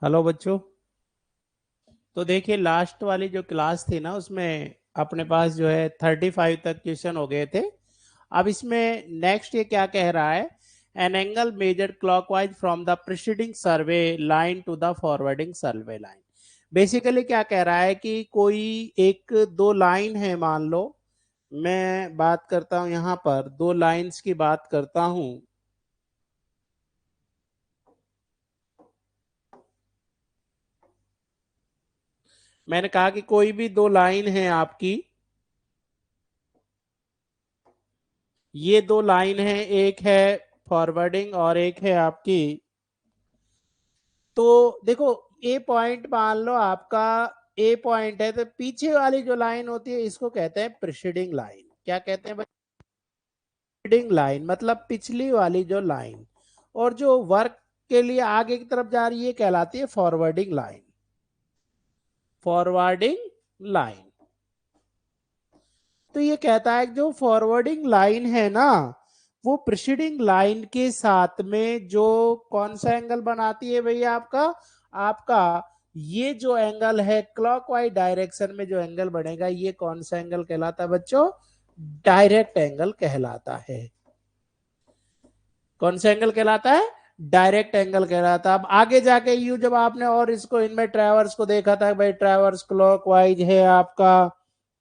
Hello बच्चों। तो देखिए लास्ट वाली जो क्लास थी ना उसमें अपने पास जो है 35 तक क्वेश्चन हो गए थे। अब इसमें नेक्स्ट ये क्या कह रहा है, an angle measured clockwise from the preceding survey line to the forwarding survey line. Basically क्या कह रहा है कि कोई एक दो लाइन है, मान लो मैं बात करता हूं, यहां पर दो लाइंस की बात करता हूं। मैंने कहा कि कोई भी दो लाइन है आपकी, ये दो लाइन है, एक है फॉरवर्डिंग और एक है आपकी। तो देखो, ए पॉइंट मान लो आपका ए पॉइंट है, तो पीछे वाली जो लाइन होती है इसको कहते हैं प्रीसीडिंग लाइन। क्या कहते हैं? प्रीसीडिंग लाइन मतलब पिछली वाली जो लाइन, और जो वर्क के लिए आगे की तरफ जा रही है कहलाती है फॉरवर्डिंग लाइन। Forwarding line. तो ये कहता है कि जो फॉरवर्डिंग लाइन है ना, वो प्रीसीडिंग लाइन के साथ में जो कौन सा एंगल बनाती है भैया? आपका आपका ये जो एंगल है क्लॉकवाइज डायरेक्शन में जो एंगल बनेगा, ये कौन सा एंगल कहलाता है बच्चों? डायरेक्ट एंगल कहलाता है। कौन सा एंगल कहलाता है? डायरेक्ट एंगल कहलाता है। अब आगे जाके यू जब आपने और इसको इनमें ट्रैवर्स को देखा था, भाई ट्रैवर्स क्लॉकवाइज है आपका,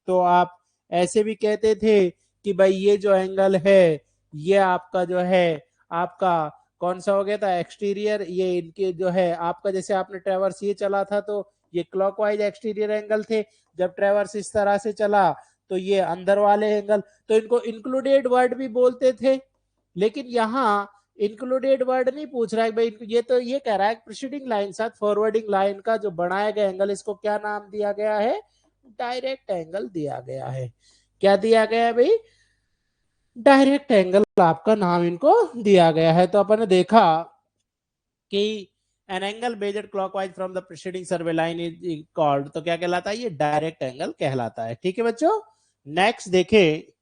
तो आप ऐसे भी कहते थे कि भाई ये जो एंगल है ये आपका जो है आपका कौन सा हो गया था? एक्सटीरियर। ये इनके जो है आपका, जैसे आपने ट्रैवर्स ये चला था तो ये क्लॉकवाइज एक्सटीरियर एंगल थे। जब ट्रैवर्स इस तरह से चला तो ये अंदर वाले एंगल। तो इनको इंक्लूडेड वर्ड भी बोलते थे। लेकिन यहाँ इंक्लूडेड वर्ड नहीं पूछ रहा है भाई, ये तो ये कह रहा है प्रीसीडिंग लाइन साथ फॉरवर्डिंग लाइन का जो बनाया गया एंगल, इसको क्या नाम दिया गया है? डायरेक्ट एंगल दिया गया है। क्या दिया गया है भाई? डायरेक्ट एंगल आपका नाम इनको दिया गया है। तो अपन ने देखा कि N angle measured clockwise from the preceding survey line is called, तो क्या कहलाता है? ये डायरेक्ट एंगल कहलाता है। ठीक है बच्चों, नेक्स्ट देखें।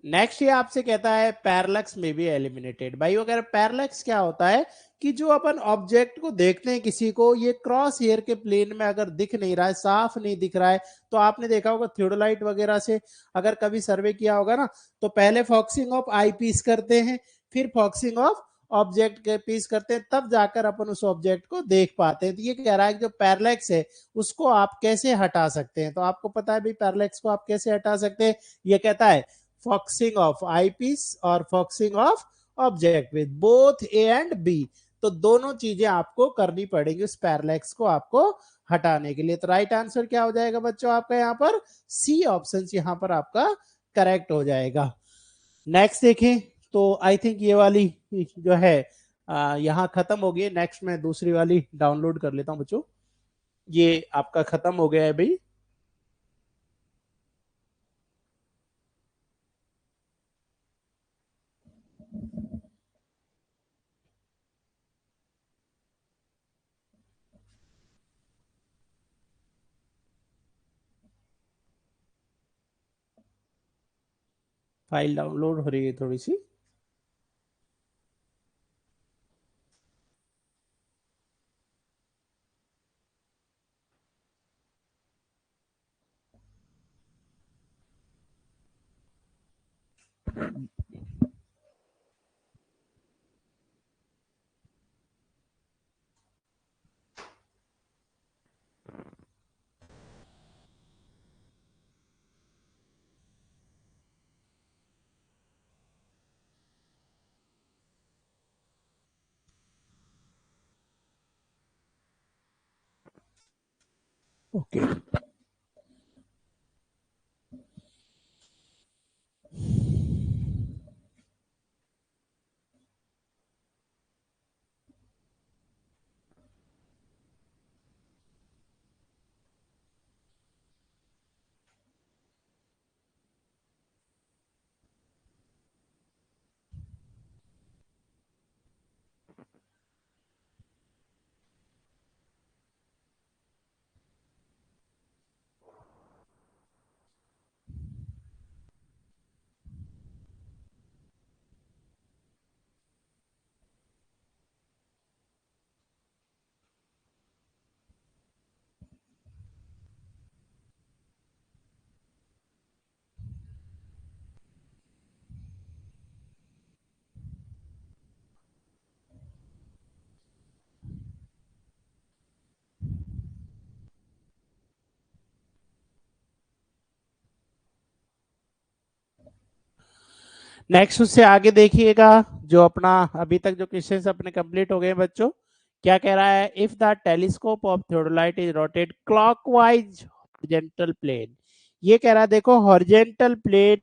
नेक्स्ट ये आपसे कहता है पैरेलक्स में भी एलिमिनेटेड। भाई अगर पैरेलक्स क्या होता है कि जो अपन ऑब्जेक्ट को देखते हैं किसी को, ये क्रॉस हेयर के प्लेन में अगर दिख नहीं रहा है, साफ नहीं दिख रहा है, तो आपने देखा होगा थियोडोलाइट वगैरह से अगर कभी सर्वे किया होगा ना, तो पहले फॉक्सिंग ऑफ आई पीस करते हैं, फिर फॉक्सिंग ऑफ ऑब्जेक्ट के पीस करते हैं, तब जाकर अपन उस ऑब्जेक्ट को देख पाते हैं। तो ये कह रहा है कि जो पैरेलक्स है उसको आप कैसे हटा सकते हैं? तो आपको पता है भाई पैरेलक्स को आप कैसे हटा सकते हैं। ये कहता है फॉक्सिंग ऑफ आईपीस और focusing of object with both A and B. तो दोनों चीजें आपको करनी पड़ेगी उस पैरेलैक्स को आपको हटाने के लिए। तो राइट आंसर क्या हो जाएगा बच्चों आपका? यहाँ पर सी ऑप्शन यहाँ पर आपका करेक्ट हो जाएगा। नेक्स्ट देखें। तो आई थिंक ये वाली जो है यहाँ खत्म हो गई। नेक्स्ट मैं दूसरी वाली डाउनलोड कर लेता हूँ बच्चों। ये आपका खत्म हो गया है भाई। फाइल डाउनलोड हो रही है थोड़ी सी। ओके नेक्स्ट उससे आगे देखिएगा, जो अपना अभी तक जो क्वेश्चंस अपने कंप्लीट हो गए हैं बच्चों, क्या कह रहा है, if the telescope of theodolite is rotate clockwise horizontal plane. ये कह रहा है देखो हॉरिजॉन्टल प्लेन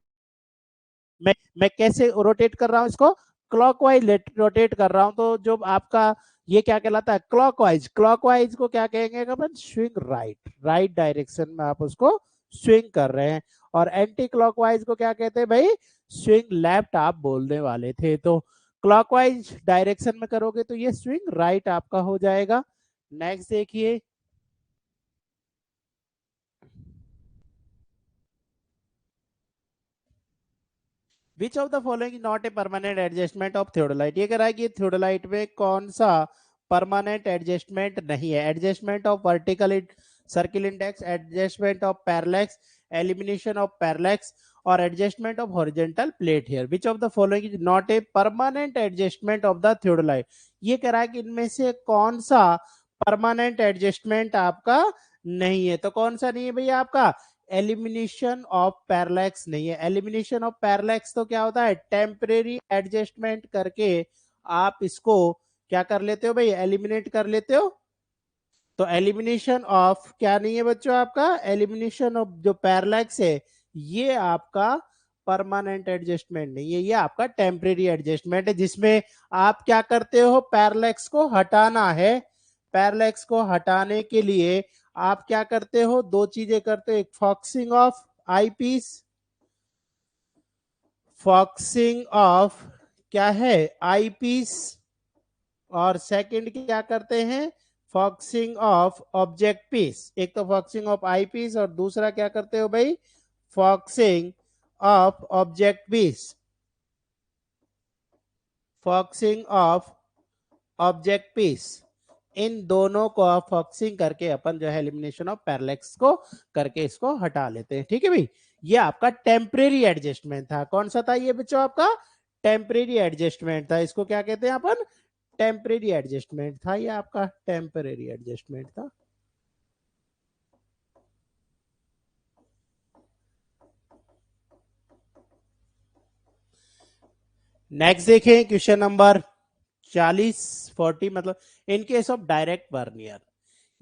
मैं कैसे रोटेट कर रहा हूं इसको, क्लॉकवाइज रोटेट कर रहा हूं, तो जो आपका ये क्या कहलाता है, क्लॉकवाइज। क्लॉकवाइज को क्या कहेंगे अपन, स्विंग राइट, राइट डायरेक्शन में आप उसको स्विंग कर रहे हैं। और एंटी क्लॉकवाइज को क्या कहते हैं भाई, स्विंग लेफ्ट आप बोलने वाले थे। तो क्लॉकवाइज डायरेक्शन में करोगे तो ये स्विंग राइट आपका हो जाएगा। नेक्स्ट देखिए, विच of the following is not a permanent adjustment of theodolite. ये कह रहा है कि थियोडोलाइट में कौन सा परमानेंट एडजस्टमेंट नहीं है, adjustment of vertical circle index, adjustment of parallax, elimination of parallax, और adjustment of horizontal plate here. Which of the following is not a permanent adjustment of the theodolite. ये कह रहा है कि इनमें से कौन सा परमानेंट एडजस्टमेंट आपका नहीं है। तो कौन सा नहीं है भैया आपका, एलिमिनेशन ऑफ पैरेलैक्स नहीं है। एलिमिनेशन ऑफ पैरेलैक्स तो क्या होता है, टेम्परेरी एडजस्टमेंट करके आप इसको क्या कर लेते हो भाई, एलिमिनेट कर लेते हो। तो एलिमिनेशन ऑफ क्या नहीं है बच्चों आपका, एलिमिनेशन ऑफ जो पैरेलैक्स है ये आपका परमानेंट एडजस्टमेंट नहीं है, ये आपका टेम्परेरी एडजस्टमेंट है, जिसमें आप क्या करते हो, पैरेलैक्स को हटाना है। पैरेलैक्स को हटाने के लिए आप क्या करते हो, दो चीजें करते हो, एक focusing of eyepiece, focusing of क्या है, आई पीस, और सेकंड क्या करते हैं, फॉक्सिंग ऑफ ऑब्जेक्ट पीस। एक तो फॉक्सिंग ऑफ आई पीस और दूसरा क्या करते हो भाई, focusing of object piece, focusing of object piece. इन दोनों को फॉक्सिंग करके अपन जो है एलिमिनेशन ऑफ पैरेलैक्स को करके इसको हटा लेते हैं। ठीक है भाई, ये आपका टेम्परेरी एडजस्टमेंट था। कौन सा था ये बच्चों आपका, टेम्परेरी एडजस्टमेंट था। इसको क्या कहते हैं अपन, टेम्परेरी एडजस्टमेंट था, ये आपका टेम्परेरी एडजस्टमेंट था। नेक्स्ट देखें क्वेश्चन नंबर 40 मतलब, in case of direct vernier.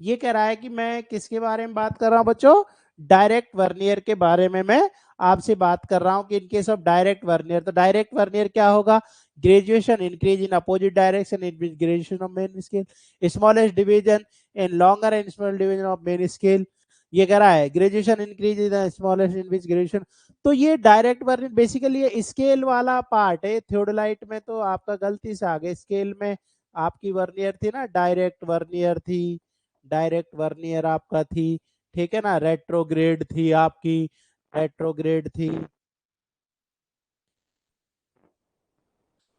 ये कह रहा है कि मैं किसके बारे में बात कर रहा हूं बच्चों, डायरेक्ट वर्नियर के बारे में मैं आपसे बात कर रहा हूं कि in case of direct vernier. तो डायरेक्ट वर्नियर क्या होगा, graduation increase in opposite direction in graduation of main scale, smallest division in longer and small division of main scale. ये कह रहा है ग्रेजुएशन इंक्रीज इन स्मॉलेस्ट इन विच ग्रेजुएशन। तो ये direct vernier basically ये स्केल वाला पार्ट है। थियोडोलाइट में तो आपका गलती से आ गया, स्केल में आपकी वर्नियर थी ना, डायरेक्ट वर्नियर थी, डायरेक्ट वर्नियर आपका थी, ठीक है ना, रेट्रोग्रेड थी आपकी, रेट्रोग्रेड थी,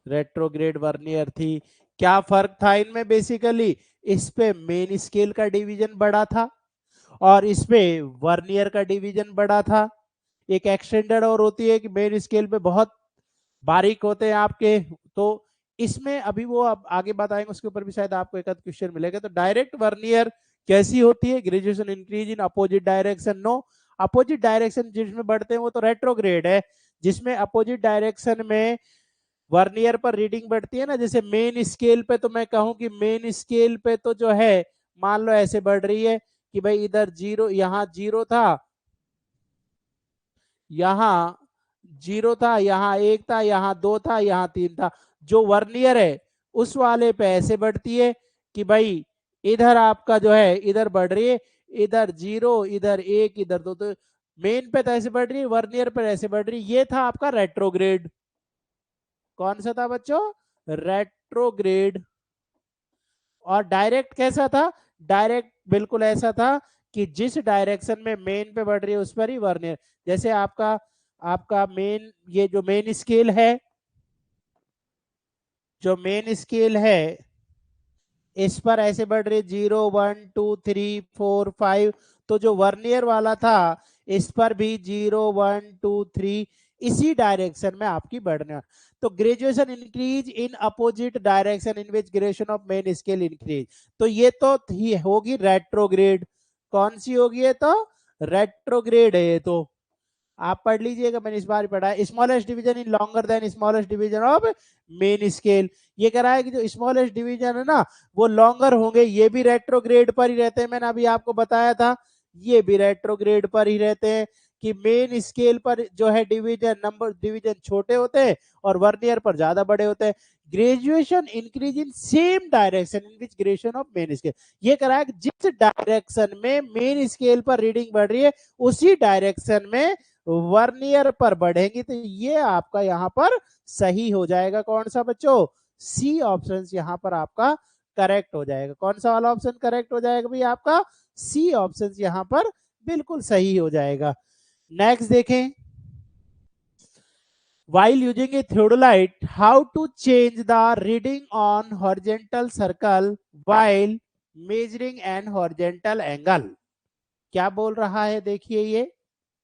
रेट्रोग्रेड वर्नियर थी। क्या फर्क था इनमें, बेसिकली इस पे मेन स्केल का डिवीजन बड़ा था और इसपे वर्नियर का डिवीजन बड़ा था। एक एक्सटेंडेड और होती है कि मेन स्केल पे बहुत बारीक होते हैं आपके। तो इसमें अभी वो अब आगे बताएंगे, उसके ऊपर भी शायद आपको एक आध क्वेश्चन मिलेगा। तो डायरेक्ट वर्नियर कैसी होती है, graduation increase in opposite direction, no, opposite direction जिसमें बढ़ते हैं वो तो रेट्रोग्रेड है। जिसमें अपोजिट डायरेक्शन में वर्नियर पर रीडिंग बढ़ती है ना, जैसे मेन स्केल पे तो मैं कहूं कि मेन स्केल पे तो जो है मान लो ऐसे बढ़ रही है कि भाई इधर जीरो, यहाँ जीरो था, यहाँ जीरो था, यहाँ एक था, यहाँ दो था, यहाँ तीन था। जो वर्नियर है उस वाले पे ऐसे बढ़ती है कि भाई इधर आपका जो है इधर बढ़ रही है, इधर जीरो, इधर एक, इधर दो। तो मेन पे तो ऐसे बढ़ रही है, वर्नियर पे ऐसे बढ़ रही है। ये था आपका रेट्रोग्रेड। कौन सा था बच्चों, रेट्रोग्रेड। और डायरेक्ट कैसा था, डायरेक्ट बिल्कुल ऐसा था कि जिस डायरेक्शन में मेन पे बढ़ रही है उस पर ही वर्नियर। जैसे आपका आपका मेन, ये जो मेन स्केल है, जो मेन स्केल है इस पर ऐसे बढ़ रही 0 1 2 3 4 5। तो जो वर्नियर वाला था इस पर भी 0 1 2 3 इसी डायरेक्शन में आपकी बढ़ना। तो graduation increase in opposite direction in which graduation of main scale increase. तो ये तो ही होगी रेट्रोग्रेड। कौन सी होगी, ये तो रेट्रोग्रेड है ये तो। आप पढ़ लीजिएगा, मैंने इस बार ही पढ़ा है। Smallest division in longer than smallest division of main scale. ये कह रहा है कि जो स्मॉलेस्ट डिवीजन है ना वो लॉन्गर होंगे, ये भी रेट्रोग्रेड पर ही रहते हैं, मैंने अभी आपको बताया था, ये भी रेट्रोग्रेड पर ही रहते हैं कि मेन स्केल पर जो है डिवीजन छोटे होते हैं और वर्नियर पर ज्यादा बड़े होते हैं। Graduation increase in same direction in which graduation of main scale. ये कह रहा है कि जिस डायरेक्शन में मेन स्केल पर रीडिंग बढ़ रही है उसी डायरेक्शन में वर्नियर पर बढ़ेंगी, तो ये आपका यहाँ पर सही हो जाएगा। कौन सा बच्चों? सी ऑप्शन यहाँ पर आपका करेक्ट हो जाएगा। कौन सा वाला ऑप्शन करेक्ट हो जाएगा भाई? आपका सी ऑप्शन यहाँ पर बिल्कुल सही हो जाएगा। नेक्स्ट देखें, while using a theodolite, how to change the reading on horizontal circle while measuring an horizontal angle? क्या बोल रहा है देखिए, ये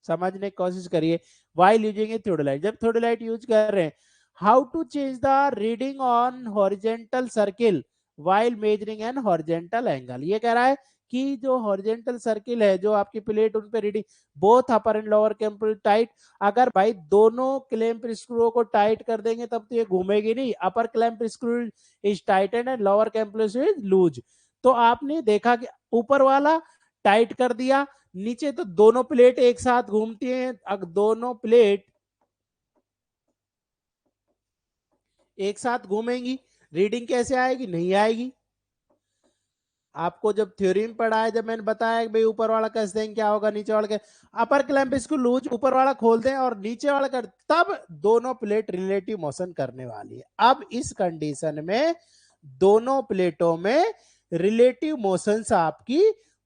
समझने की कोशिश करिए। while using a theodolite, जब theodolite यूज कर रहे हैं, how to change the reading on horizontal circle while measuring an horizontal angle। ये कह रहा है कि जो हॉरिजेंटल सर्किल है, जो आपकी प्लेट, उन पे reading both upper and lower clamp tight, अगर भाई दोनों क्लैंप स्क्रू को टाइट कर देंगे तब तो ये घूमेगी नहीं। Upper clamp screw is tightened and lower clamp screw is loose. तो आपने देखा कि ऊपर वाला टाइट कर दिया, नीचे तो दोनों प्लेट एक साथ घूमती हैं। अगर दोनों प्लेट एक साथ घूमेंगी, रीडिंग कैसे आएगी? नहीं आएगी। आपको जब थ्योरी में पढ़ा है, जब मैंने बताया कि भाई ऊपर वाला कस देंगे क्या होगा, नीचे वाला के अपर क्लैंप इसको लूज, ऊपर वाला खोल दें और नीचे वाला कर, तब दोनों प्लेट रिलेटिव मोशन करने वाली है। अब इस कंडीशन में दोनों प्लेटों में रिलेटिव मोशंस आपकी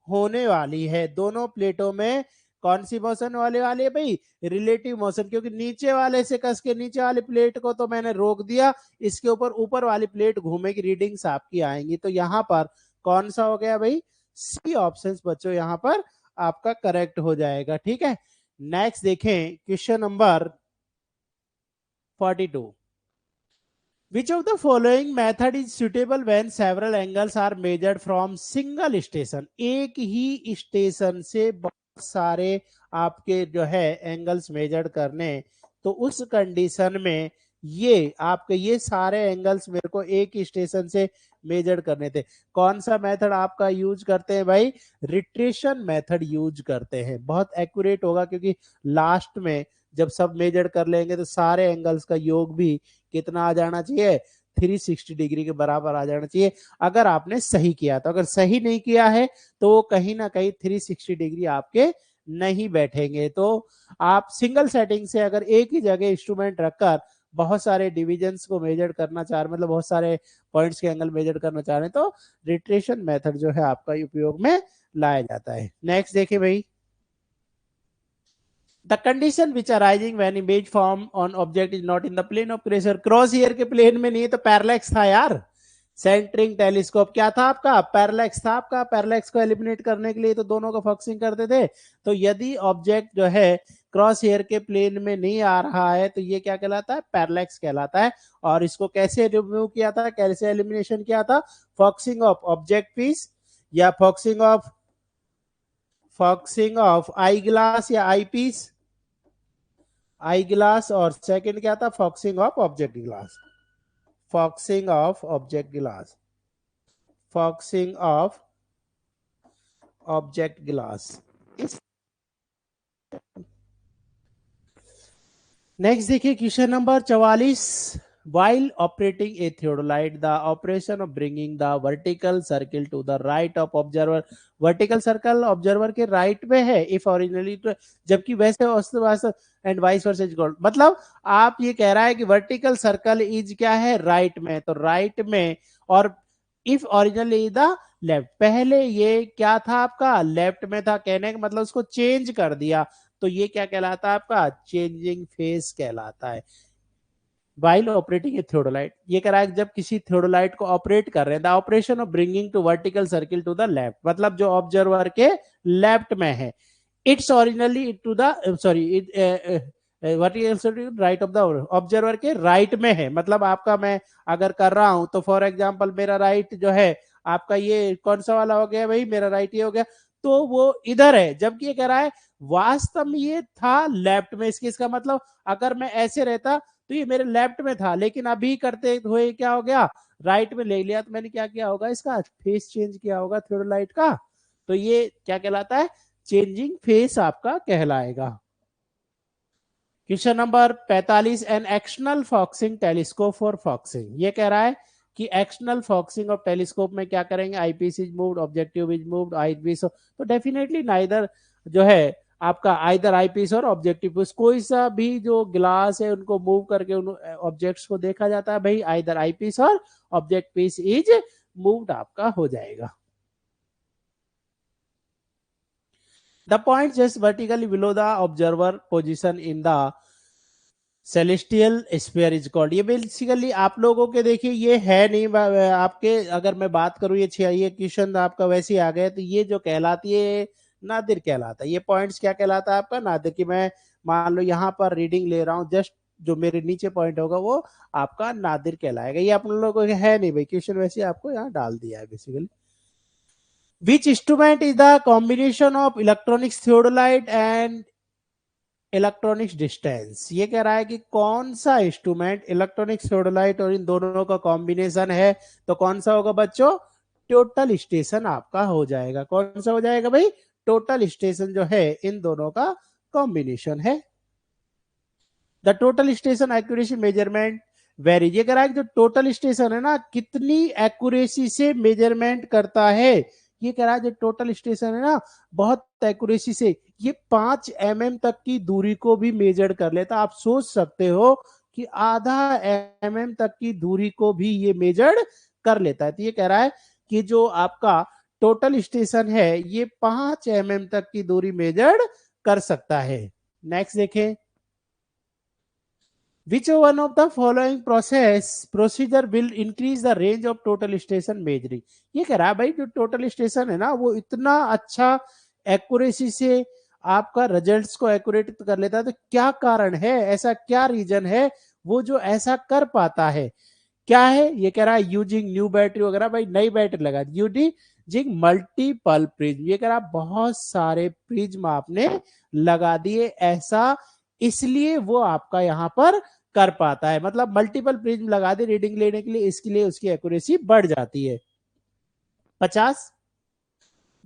होने वाली है। दोनों प्लेटों में कौन सी मोशन वाले वाली है भाई? रिलेटिव मोशन, क्योंकि नीचे वाले से कस के नीचे वाली प्लेट को तो मैंने रोक दिया, इसके ऊपर ऊपर वाली प्लेट घूमेगी, रीडिंग्स आपकी आएंगी। तो यहां पर कौन सा हो गया भाई? सी ऑप्शन बच्चों यहां पर आपका करेक्ट हो जाएगा। ठीक है, नेक्स्ट देखें question number 42। Which of the following method is suitable when several angles are measured from single station? एक ही स्टेशन से बहुत सारे आपके जो है एंगल्स मेजर करने, तो उस कंडीशन में ये आपके ये सारे एंगल्स मेरे को एक ही स्टेशन से मेजर करने थे। कौन सा मेथड आपका यूज करते हैं भाई? रिट्रेशन मेथड यूज करते हैं। बहुत एक्यूरेट होगा, क्योंकि लास्ट में जब सब मेजर कर लेंगे तो सारे एंगल्स का योग भी कितना आ जाना चाहिए? 360 डिग्री के बराबर आ जाना चाहिए, अगर आपने सही किया। तो अगर सही नहीं किया है तो वो कहीं ना कहीं 360 डिग्री आपके नहीं बैठेंगे। तो आप सिंगल सेटिंग से अगर एक ही जगह इंस्ट्रूमेंट रखकर बहुत सारे डिविजन्स को मेजर करना चाह रहे, मतलब बहुत सारे पॉइंट्स के एंगल मेजर करना चाह रहे हैं, तो रिट्रेशन मेथड जो है आपका उपयोग में लाया जाता है। नेक्स्ट देखिए भाई, the condition which arising when image form on object is not in the plane of pressure। Cross hair के प्लेन में नहीं है तो पैरेलैक्स था यार। सेंटरिंग टेलीस्कोप क्या था आपका? पैरेलैक्स था आपका। पैरेलैक्स को एलिमिनेट करने के लिए तो दोनों को फोकसिंग करते थे। तो यदि ऑब्जेक्ट जो है क्रॉस हेयर के प्लेन में नहीं आ रहा है तो ये क्या कहलाता है? पैरेलैक्स कहलाता है। और इसको कैसे रिमूव किया था, कैसे एलिमिनेशन किया था? फोकसिंग ऑफ ऑब्जेक्ट पीस या फोकसिंग ऑफ आई ग्लास या आई पीस, आई ग्लास, और सेकंड क्या था? फॉक्सिंग of object glass. फॉक्सिंग of object glass, फॉक्सिंग of object glass. Next देखिए question number 44। while operating a theodolite, the operation of bringing the vertical circle to the right of observer, vertical circle observer के right में है if originally, जबकि वैसे and vice versa is God. मतलब आप ये कह रहा है कि वर्टिकल सर्कल इज क्या है? राइट में, तो राइट में, और इफ ओरिजिनली द लेफ्ट। पहले ये क्या था आपका? लेफ्ट में था, कहने का मतलब उसको चेंज कर दिया, तो ये क्या कहलाता है आपका? चेंजिंग फेस कहलाता है। वाइल ऑपरेटिंग ए थियोडोलाइट, ये कह रहा है जब किसी थियोडोलाइट को ऑपरेट कर रहे हैं, the operation of bringing to vertical circle to the left, मतलब जो ऑब्जर्वर के लेफ्ट में है, it's originally to the sorry vertical circle right of the observer के राइट में है। मतलब आपका मैं अगर कर रहा हूं तो फॉर एग्जांपल मेरा राइट जो है आपका ये कौन सा वाला हो गया भाई? मेरा राइट ये हो गया। तो वो इधर है, जबकि ये कह रहा है वास्तव में ये था लेफ्ट में। इसका मतलब अगर मैं ऐसे रहता तो ये मेरे लेफ्ट में था, लेकिन अभी करते हुए क्या हो गया, राइट में ले लिया। तो मैंने क्या किया होगा, इसका फेस चेंज किया होगा थियोडोलाइट का। तो ये क्या कहलाता है, चेंजिंग फेस आपका कहलाएगा। Question number 45, an external फॉक्सिंग telescope for फॉक्सिंग। ये कह रहा है कि एक्सटर्नल फॉक्सिंग ऑफ टेलीस्कोप में क्या करेंगे, eyepiece is moved, objective is moved, eyepiece. तो डेफिनेटली नाइदर जो है आपका आइदर आईपीस और ऑब्जेक्टिव, कोई सा भी जो ग्लास है उनको मूव करके उन ऑब्जेक्ट्स को देखा जाता है भाई, आइदर आईपीस और ऑब्जेक्ट पीस इज मूव्ड आपका हो जाएगा। The point just vertically below the observer position in the celestial sphere is called. ये बेसिकली आप लोगों के देखिए ये है नहीं आपके, अगर मैं बात करूं ये क्वेश्चन आपका वैसे आ गया, तो ये जो कहलाती है नादिर कहलाता है। ये पॉइंट्स क्या कहलाता है आपका नादिर, की मैं मान लो यहाँ पर रीडिंग ले रहा हूँ, जस्ट जो मेरे नीचे पॉइंट होगा वो आपका नादिर कहलाएगा। ये आप लोगों को है नहीं भाई, क्वेश्चन वैसे आपको यहाँ डाल दिया है basically. Which instrument is the combination of electronics theodolite and electronics distance. ये कह रहा है कि कौन सा इंस्ट्रूमेंट इलेक्ट्रॉनिक्स थियोडोलाइट और इन दोनों का कॉम्बिनेशन है, तो कौन सा होगा बच्चों, टोटल स्टेशन आपका हो जाएगा। कौन सा हो जाएगा भाई, टोटल स्टेशन जो है इन दोनों का कॉम्बिनेशन है। The total station accuracy measurement varies. ये कह रहा है कि जो टोटल स्टेशन है ना, कितनी एक्यूरेसी से मेजरमेंट करता है। ये कह रहा है जो टोटल स्टेशन है ना, बहुत एक्यूरेसी से ये 5 mm तक की दूरी को भी मेजर कर लेता। आप सोच सकते हो कि आधा mm तक की दूरी को भी ये मेजर कर लेता है। तो ये कह रहा है कि जो आपका टोटल स्टेशन है ये 5 mm तक की दूरी मेजर कर सकता है। नेक्स्ट देखें, which one of the following procedure will increase the range of total station measuring। ये कह रहा है भाई जो टोटल स्टेशन है ना वो इतना अच्छा एक्यूरेसी से आपका रिजल्ट्स को एक्यूरेट कर लेता है, तो क्या कारण है, ऐसा क्या रीजन है वो जो ऐसा कर पाता है, क्या है। ये कह रहा है यूजिंग न्यू बैटरी वगैरह, भाई नई बैटरी लगा दी, यूजिंग मल्टीपल प्रिज्म। ये कह रहा है बहुत सारे प्रिज्म आपने लगा दिए, ऐसा इसलिए वो आपका यहां पर कर पाता है। मतलब मल्टीपल प्रिज्म लगा दे रीडिंग लेने के लिए, इसके लिए उसकी एक्यूरेसी बढ़ जाती है। 50,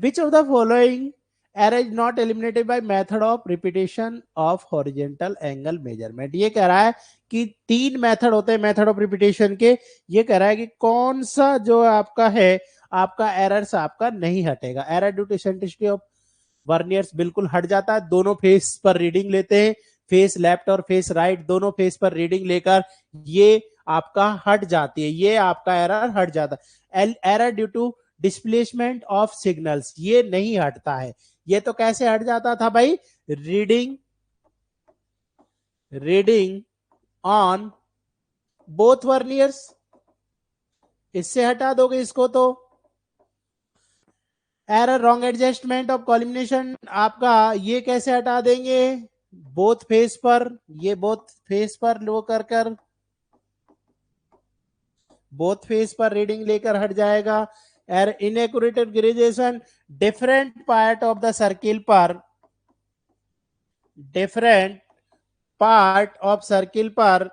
विच of the following error is not eliminated by method of repetition of horizontal angle measurement। ये कह रहा है कि 3 मेथड होते हैं मेथड ऑफ रिपीटेशन के। ये कह रहा है कि कौन सा जो आपका है आपका एरर्स आपका नहीं हटेगा। Error due to eccentricity of verniers बिल्कुल हट जाता है, दोनों फेस पर रीडिंग लेते हैं, फेस लेफ्ट और फेस राइट दोनों फेस पर रीडिंग लेकर ये आपका हट जाती है, ये आपका एरर हट जाता है। Error due to displacement of signals ये नहीं हटता है। ये तो कैसे हट जाता था भाई, रीडिंग ऑन बोथ वर्नियर्स, इससे हटा दोगे इसको। तो एरर रॉन्ग एडजस्टमेंट ऑफ कॉलिमिनेशन आपका ये कैसे हटा देंगे, बोथ फेस पर, ये बोथ फेस पर लो कर बोथ फेस पर रीडिंग लेकर हट जाएगा। Error inaccurate graduation different part of the circle पर, डिफरेंट पार्ट ऑफ सर्किल पर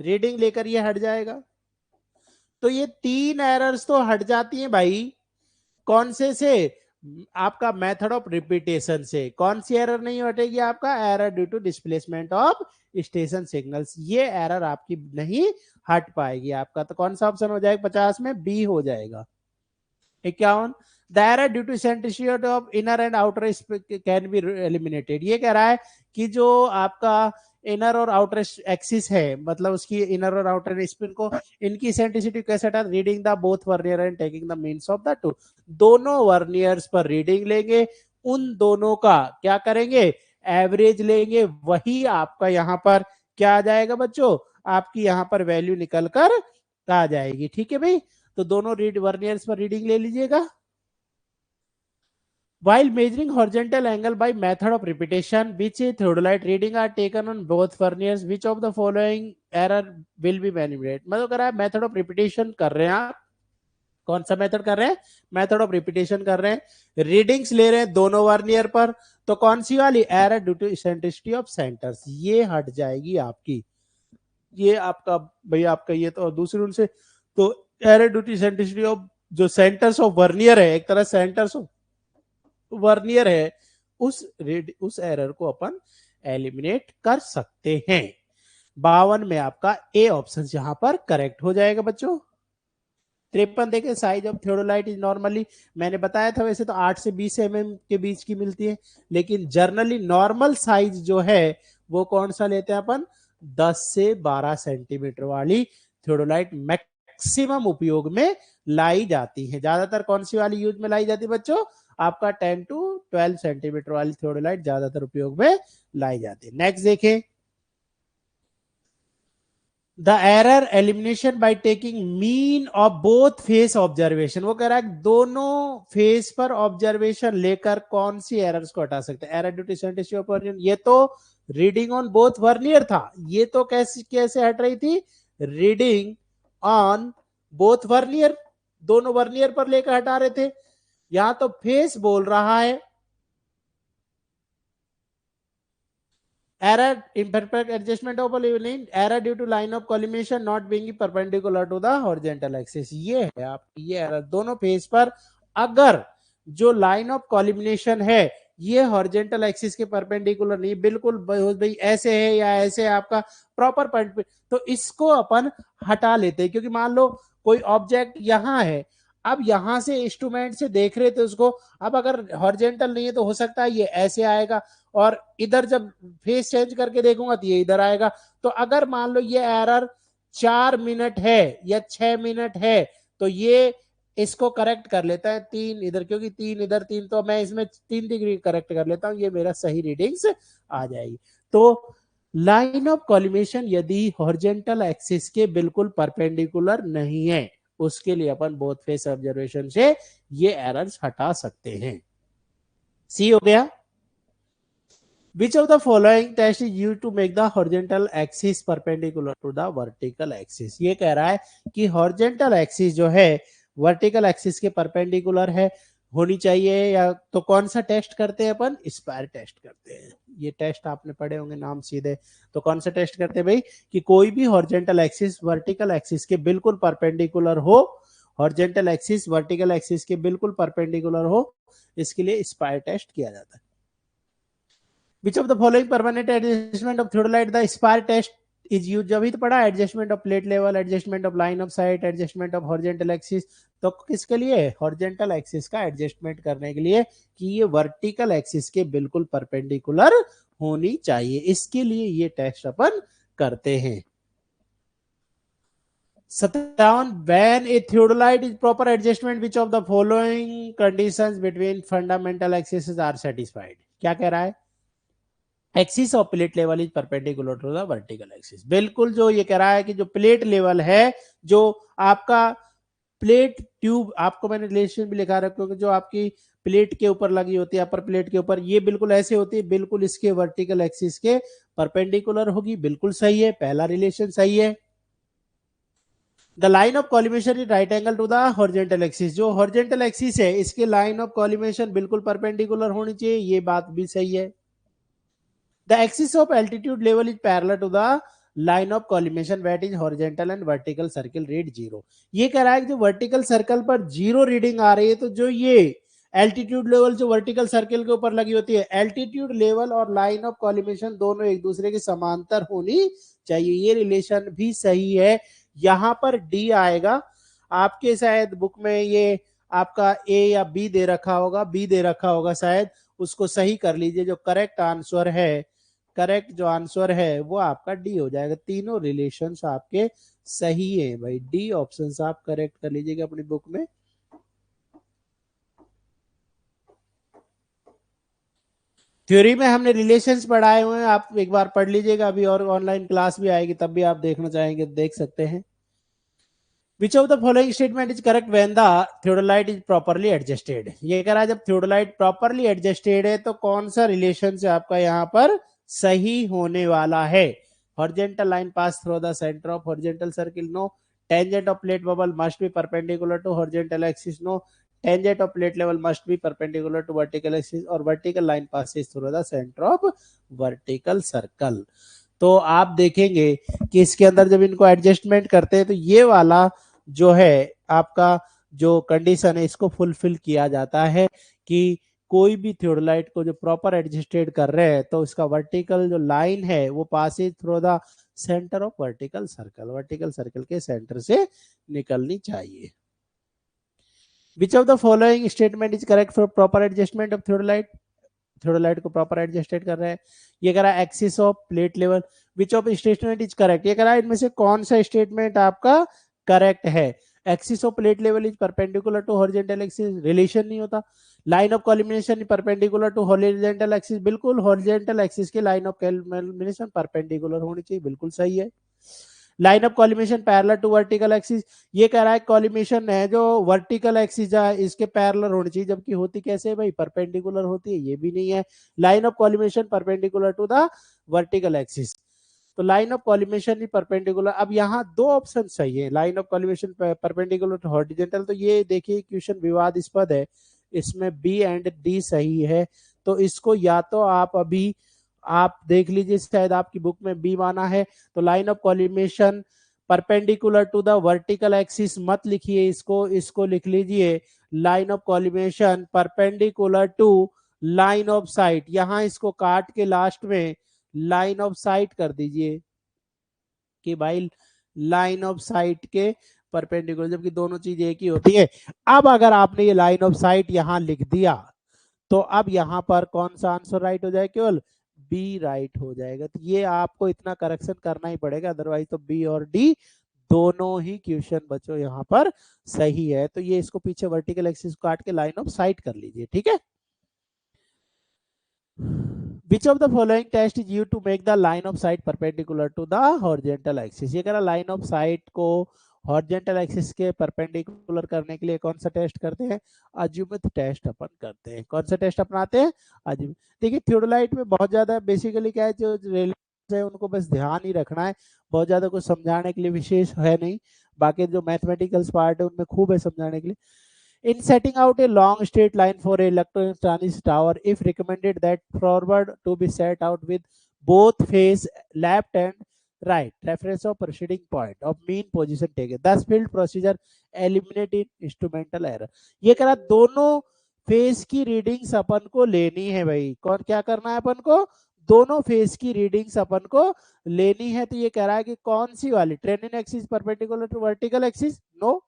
रीडिंग लेकर ये हट जाएगा। तो ये 3 एरर्स तो हट जाती हैं भाई, कौन से आपका मेथड ऑफ रिपीटेशन से। कौन सी एरर नहीं हटेगी आपका, error due to displacement of station signals, ये एरर आपकी नहीं हट पाएगी आपका। तो कौन सा ऑप्शन हो जाएगा 50 में, बी हो जाएगा। 51, the error due to eccentricity of inner and outer can be eliminated. ये कह रहा है कि जो आपका इनर और आउटर एक्सिस है, मतलब उसकी इनर और आउटर स्पिन को, इनकी एसेंट्रिसिटी कैसे हटा, reading the both vernier and taking the means of the two. दोनों वर्नियर्स पर रीडिंग लेंगे, उन दोनों का क्या करेंगे, एवरेज लेंगे, वही आपका यहां पर क्या आ जाएगा बच्चों, आपकी यहां पर वैल्यू निकल कर आ जाएगी। ठीक है भाई, तो दोनों वर्नियर्स पर रीडिंग ले लीजिएगा। While measuring horizontal angle by method of repetition, which theodolite reading are taken on both verniers, which of the following error will be manipulated? मतलब कह रहा है मेथड ऑफ रिपीटेशन कर रहे हैं आप, कौन सा मेथड कर रहे हैं? मेथड ऑफ रिपीटेशन कर रहे हैं, रीडिंग्स ले रहे हैं दोनों वर्नियर पर, तो कौन सी वाली? Error due to eccentricity of centres, ये हट जाएगी आपकी, ये आपका भाई आपका ये तो दूसरी रूल से, तो error due to eccentricity of जो सेंटर्स ऑफ वर्नियर है, एक तरह सेंटर्स ऑफ वर्नियर है, उस एरर को अपन एलिमिनेट कर सकते हैं। 52 में आपका ए ऑप्शन यहां पर करेक्ट हो जाएगा बच्चों। 53 देखें, size of theodolite is normally, मैंने बताया था वैसे तो 8 से 20 mm के बीच की मिलती है, लेकिन जनरली नॉर्मल साइज जो है वो कौन सा लेते हैं अपन? 10 से 12 सेंटीमीटर वाली थियोडोलाइट मैक्सिमम उपयोग में लाई जाती है। ज्यादातर कौन सी वाली यूज में लाई जाती है बच्चों? आपका 10 to 12 सेंटीमीटर वाली थियोडोलाइट ज्यादातर उपयोग में लाई जाती है। नेक्स्ट देखें, the error elimination by taking mean of both face observation, वो कह रहा है दोनों फेस पर ऑब्जर्वेशन लेकर कौन सी एरर्स को हटा सकते हैं? Error due to eccentricity of vernier, ये तो रीडिंग ऑन बोथ वर्नियर था, ये तो कैसे कैसे हट रही थी? रीडिंग ऑन बोथ वर्नियर, दोनों वर्नियर पर लेकर हटा रहे थे, यहां तो फेस बोल रहा है। Error imperfect adjustment of a line, error due to line of collimation not being perpendicular to the horizontal axis, ये है आपकी ये एरर दोनों फेस पर, अगर जो लाइन ऑफ कॉलिमिनेशन है ये हॉरिजेंटल एक्सिस के परपेंडिकुलर नहीं, बिल्कुल भाई ऐसे है या ऐसे है आपका प्रॉपर पॉइंट, तो इसको अपन हटा लेते हैं। क्योंकि मान लो कोई ऑब्जेक्ट यहां है, अब यहां से इंस्ट्रूमेंट से देख रहे थे उसको, अब अगर हॉरिजेंटल नहीं है तो हो सकता है ये ऐसे आएगा, और इधर जब फेस चेंज करके देखूंगा तो ये इधर आएगा। तो अगर मान लो ये एरर 4 मिनट है या 6 मिनट है, तो ये इसको करेक्ट कर लेता है 3 इधर, क्योंकि 3 इधर 3, तो मैं इसमें 3 डिग्री करेक्ट कर लेता हूं, ये मेरा सही रीडिंग्स आ जाएगी। तो लाइन ऑफ कॉलिमेशन यदि हॉरिजेंटल एक्सिस के बिल्कुल परपेंडिकुलर नहीं है, उसके लिए अपन बोथ फेस ऑब्जर्वेशन से ये एरर्स हटा सकते हैं। सी हो गया। Which of the following test is used to make the horizontal axis perpendicular to the vertical axis? ये कह रहा है कि horizontal axis जो है vertical axis के perpendicular है होनी चाहिए, या तो कौन सा टेस्ट करते हैं अपन? स्पायर टेस्ट करते हैं। ये टेस्ट आपने पढ़े होंगे नाम सीधे, तो कौन सा टेस्ट करते हैं भाई? कि कोई भी हॉरिजॉन्टल एक्सिस वर्टिकल एक्सिस के बिल्कुल परपेंडिकुलर हो, हॉरिजॉन्टल एक्सिस वर्टिकल एक्सिस के बिल्कुल परपेंडिकुलर हो, इसके लिए स्पायर टेस्ट किया जाता है। Which of the following permanent adjustment of theodolite the spire test is used? जब ही तो पढ़ा, adjustment of plate level, adjustment of line of site, adjustment of horizontal axis, तो किसके लिए? हॉरिजॉन्टल एक्सिस का एडजस्टमेंट करने के लिए कि ये वर्टिकल एक्सिस के बिल्कुल परपेंडिकुलर होनी चाहिए, इसके लिए ये टेस्ट अपन करते हैं। 57 when a theodolite is proper adjustment which of the following conditions between fundamental axes are satisfied? क्या कह रहा है? Axis of plate level is perpendicular to the vertical axis, बिल्कुल जो ये कह रहा है कि जो प्लेट लेवल है, जो आपका प्लेट ट्यूब, आपको मैंने रिलेशन भी लिखा रखा है, जो आपकी प्लेट के ऊपर लगी होती है, अपर प्लेट के ऊपर, ये बिल्कुल ऐसे होती है, बिल्कुल इसके वर्टिकल एक्सिस के परपेंडिकुलर होगी, बिल्कुल सही है, पहला रिलेशन सही है। The line of collimation is right angle to the horizontal axis, जो हॉरिजॉन्टल एक्सिस है इसके लाइन ऑफ कॉलिमेशन बिल्कुल परपेंडिकुलर होनी चाहिए, ये बात भी सही है। The axis of altitude level is parallel to the line of collimation that is horizontal and vertical circle read 0. ये कह रहा है कि जो वर्टिकल सर्कल पर 0 रीडिंग आ रही है, तो जो ये एल्टीट्यूड लेवल जो वर्टिकल सर्कल के ऊपर लगी होती है, एल्टीट्यूड लेवल और लाइन ऑफ कॉलिमेशन दोनों एक दूसरे के समांतर होनी चाहिए, ये रिलेशन भी सही है। यहां पर डी आएगा, आपके शायद बुक में ये आपका ए या बी दे रखा होगा, बी दे रखा होगा शायद, उसको सही कर लीजिए। जो करेक्ट आंसर है, करेक्ट जो आंसर है वो आपका डी हो जाएगा। तीनों रिलेशंस आपके सही है भाई, डी ऑप्शन आप करेक्ट कर लीजिएगा अपनी बुक में। थ्योरी में हमने रिलेशंस पढ़ाए हुए हैं, आप एक बार पढ़ लीजिएगा, अभी और ऑनलाइन क्लास भी आएगी तब भी आप देखना चाहेंगे देख सकते हैं। विच of the following statement is correct when the theodolite is properly adjusted. ये कह रहा है जब थियोडोलाइट प्रॉपर्ली एडजस्टेड है तो कौन सा रिलेशन से आपका यहाँ पर सही होने वाला है। Horizontal line pass through the centre of horizontal circle, no. Tangent of plate bubble must be perpendicular to horizontal axis, no. Tangent of plate level must be perpendicular to vertical axis, और vertical line passes through the centre of vertical circle. तो आप देखेंगे कि इसके अंदर जब इनको adjustment करते हैं तो ये वाला जो है आपका जो कंडीशन है इसको फुलफिल किया जाता है कि कोई भी थियोडोलाइट को जो प्रॉपर एडजस्टेड कर रहे हैं तो इसका वर्टिकल जो लाइन है वो Passage through the centre of vertical circle, vertical circle के सेंटर से निकलनी चाहिए। विच of the following statement is correct for proper adjustment of theodolite. Theodolite को प्रॉपर एडजस्टेड कर रहे हैं। ये कह रहा है axis of plate level, which of statement is correct. ये कह रहा है इनमें से कौन सा स्टेटमेंट आपका करेक्ट है। Axis of plate level is perpendicular to horizontal axis, relation नहीं होता। Line of collimation perpendicular to horizontal axis, बिल्कुल हॉरिजॉन्टल एक्सिस के लाइन ऑफ कॉलिमिनेशन परपेंडिकुलर होनी चाहिए, बिल्कुल सही है। Line of collimation parallel to vertical axis, ये कह रहा है कॉलिमेशन है जो वर्टिकल एक्सिस है इसके पैरेलल होनी चाहिए, जबकि होती कैसे है भाई, परपेंडिकुलर होती है, ये भी नहीं है। Line of collimation perpendicular to the vertical axis, तो लाइन ऑफ कॉलिमेशन ही परपेंडिकुलर। अब यहाँ दो ऑप्शन सही है, line of collimation perpendicular to horizontal, तो ये देखिए क्वेश्चन विवादास्पद है, इसमें बी एंड डी सही है। तो इसको या तो आप अभी आप देख लीजिए, शायद आपकी बुक में बी माना है, तो line of collimation perpendicular to the vertical axis मत लिखिए, इसको लिख लीजिए line of collimation perpendicular to line of sight. यहां इसको काट के लास्ट में लाइन ऑफ साइट कर दीजिए कि भाई लाइन ऑफ साइट के परपेंडिकुलर, जबकि दोनों चीज एक ही होती है। अब अगर आपने ये लाइन ऑफ साइट यहां लिख दिया तो अब यहां पर कौन सा आंसर राइट हो जाए, केवल बी राइट हो जाएगा। तो ये आपको इतना करेक्शन करना ही पड़ेगा, अदरवाइज तो बी और डी दोनों ही क्वेश्चन बच्चों यहाँ पर सही है। तो ये इसको पीछे वर्टिकल एक्सिस काट के लाइन ऑफ साइट कर लीजिए, ठीक है। Which of the following test is used to make the line of sight perpendicular to the horizontal axis? ये कह रहा लाइन ऑफ साइट को हॉरिजॉन्टल एक्सिस के परपेंडिकुलर करने के लिए कौन सा टेस्ट करते हैं, अज्युमित टेस्ट अपन करते हैं। कौन सा टेस्ट अपनाते हैं, अज्युमित। देखिए थियोडोलाइट में बहुत ज्यादा बेसिकली क्या है, जो रिलेशंस है उनको बस ध्यान ही रखना है, बहुत ज्यादा कुछ समझाने के लिए विशेष है नहीं, बाकी जो मैथमेटिकल्स पार्ट है उनमें खूब है समझाने के लिए। In setting out a long straight line for a electronics tower, if recommended that forward to be set out with both face left and right, reference of proceeding point of mean position taken. Thus field procedure eliminate instrumental error. ये कह रहा दोनों face की readings अपन को लेनी है भाई, कौन क्या करना है अपन को, दोनों फेस की रीडिंग्स अपन को लेनी है। तो ये कह रहा है कि कौन सी वाली, trunnion axis perpendicular to vertical axis, no.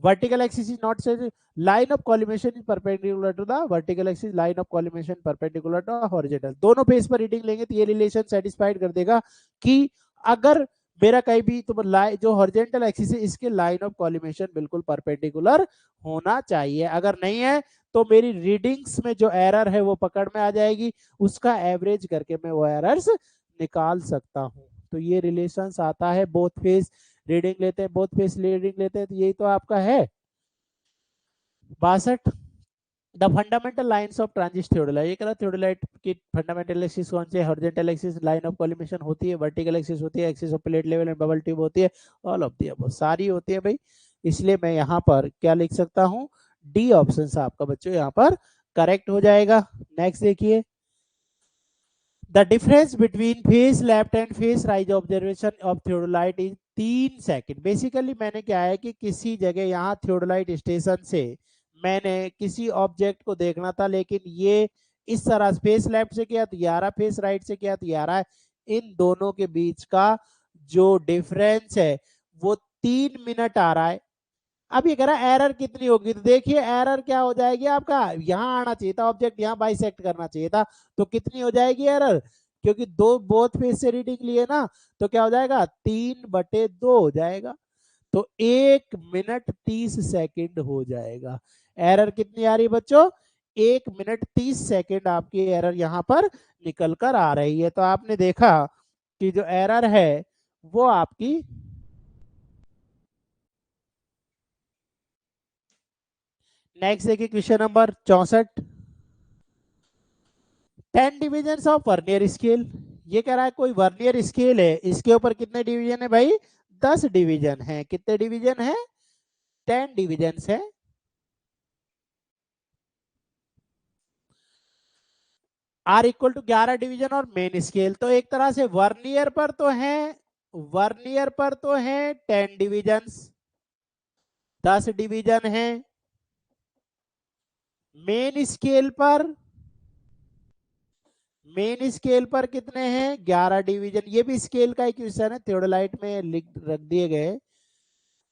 vertical axis is not said, line of collimation is perpendicular to the vertical axis, line of collimation perpendicular to horizontal। दोनों फेस पर रीडिंग लेंगे तो ये रिलेशन सेटिस्फाइड कर देगा कि अगर मेरा कहीं भी तो जो हॉरिजॉन्टल एक्सिस है इसके लाइन ऑफ कॉलिमेशन बिल्कुल परपेंडिकुलर होना चाहिए, अगर नहीं है तो मेरी रीडिंग्स में जो एरर है वो पकड़ में आ जाएगी, उसका एवरेज करके मैं वो एरर्स निकाल सकता हूं। तो ये रिलेशंस आता है, बोथ फेस रीडिंग लेते हैं, बोथ फेस रीडिंग लेते हैं, तो यही तो आपका है 62। The fundamental lines of transit theodolite, ये कह रहा थियोडोलाइट की फंडामेंटल एक्सिस कौन सी है, horizontal axis, line of collimation होती है, वर्टिकल एक्सिस होती है, axis of plate level and bubble tube होती है, ऑल ऑफ दी अबव सारी होती है भाई। इसलिए मैं यहाँ पर क्या लिख सकता हूँ, डी ऑप्शन आपका बच्चों यहाँ पर करेक्ट हो जाएगा। नेक्स्ट देखिए, the difference between face left and face right observation of theodolite is 3 second. Basically मैंने क्या है कि किसी जगह यहाँ थियोडोलाइट स्टेशन से मैंने किसी ऑब्जेक्ट को देखना था, लेकिन ये इस तरह फेस लेफ्ट से किया तो 11, फेस राइट से किया तो 11 है, इन दोनों के बीच का जो डिफरेंस है वो 3 मिनट आ रहा है। अब ये कह रहा है एरर कितनी होगी, तो देखिए एरर क्या हो जाएगी आपका, यहां आना चाहिए था ऑब्जेक्ट, यहां बाइसेक्ट करना चाहिए था, तो कितनी हो जाएगी एरर, क्योंकि दो बोथ फेस से रीडिंग लिए ना, तो क्या हो जाएगा 3/2 हो जाएगा, तो 1 मिनट 30 सेकंड हो जाएगा। एरर कितनी आ रही बच्चों, 1 मिनट 30 सेकंड आपकी एरर यहां पर निकल कर आ रही है। तो आपने देखा कि जो एरर है वो आपकी नेक्स्ट देखिए question number 64। 10 division of vernier scale. ये कह रहा है कोई वर्नियर स्केल है, इसके ऊपर कितने डिवीजन है भाई? 10 डिवीजन है। कितने डिवीजन है? 10 डिवीजन है। आर इक्वल टू 11 डिवीजन और मेन स्केल। तो एक तरह से वर्नियर पर तो है, वर्नियर पर तो है 10 डिवीजन, 10 डिवीजन है। मेन स्केल पर, मेन स्केल पर कितने हैं? 11 डिवीजन। ये भी स्केल का एक क्वेश्चन है, थियोडोलाइट में लिख रख दिए गए।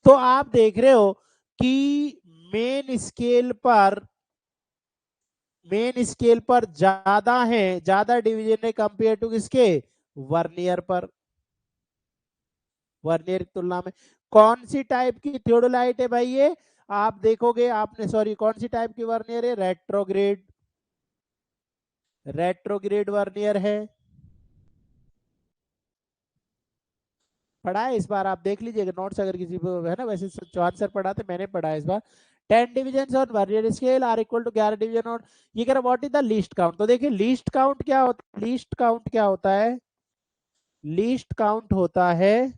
तो आप देख रहे हो कि मेन स्केल पर, मेन स्केल पर ज्यादा है, ज्यादा डिवीजन है कंपेयर टू किसके? वर्नियर पर, वर्नियर की तुलना में। कौन सी टाइप की थियोडोलाइट है भाई ये? आप देखोगे आपने, सॉरी कौन सी टाइप की वर्नियर है? रेट्रोग्रेड, रेट्रोग्रेड वर्नियर है। पढ़ा है इस बार, आप देख लीजिएगा नोट्स अगर किसी को है ना। वैसे चौहान सर पढ़ा थे, मैंने पढ़ा है इस बार। 10 division on vernier scale are equal to 11 division on. ये कह रहा what is the least count. तो देखिए लीस्ट काउंट क्या होता है? लीस्ट काउंट क्या होता है? लीस्ट काउंट होता है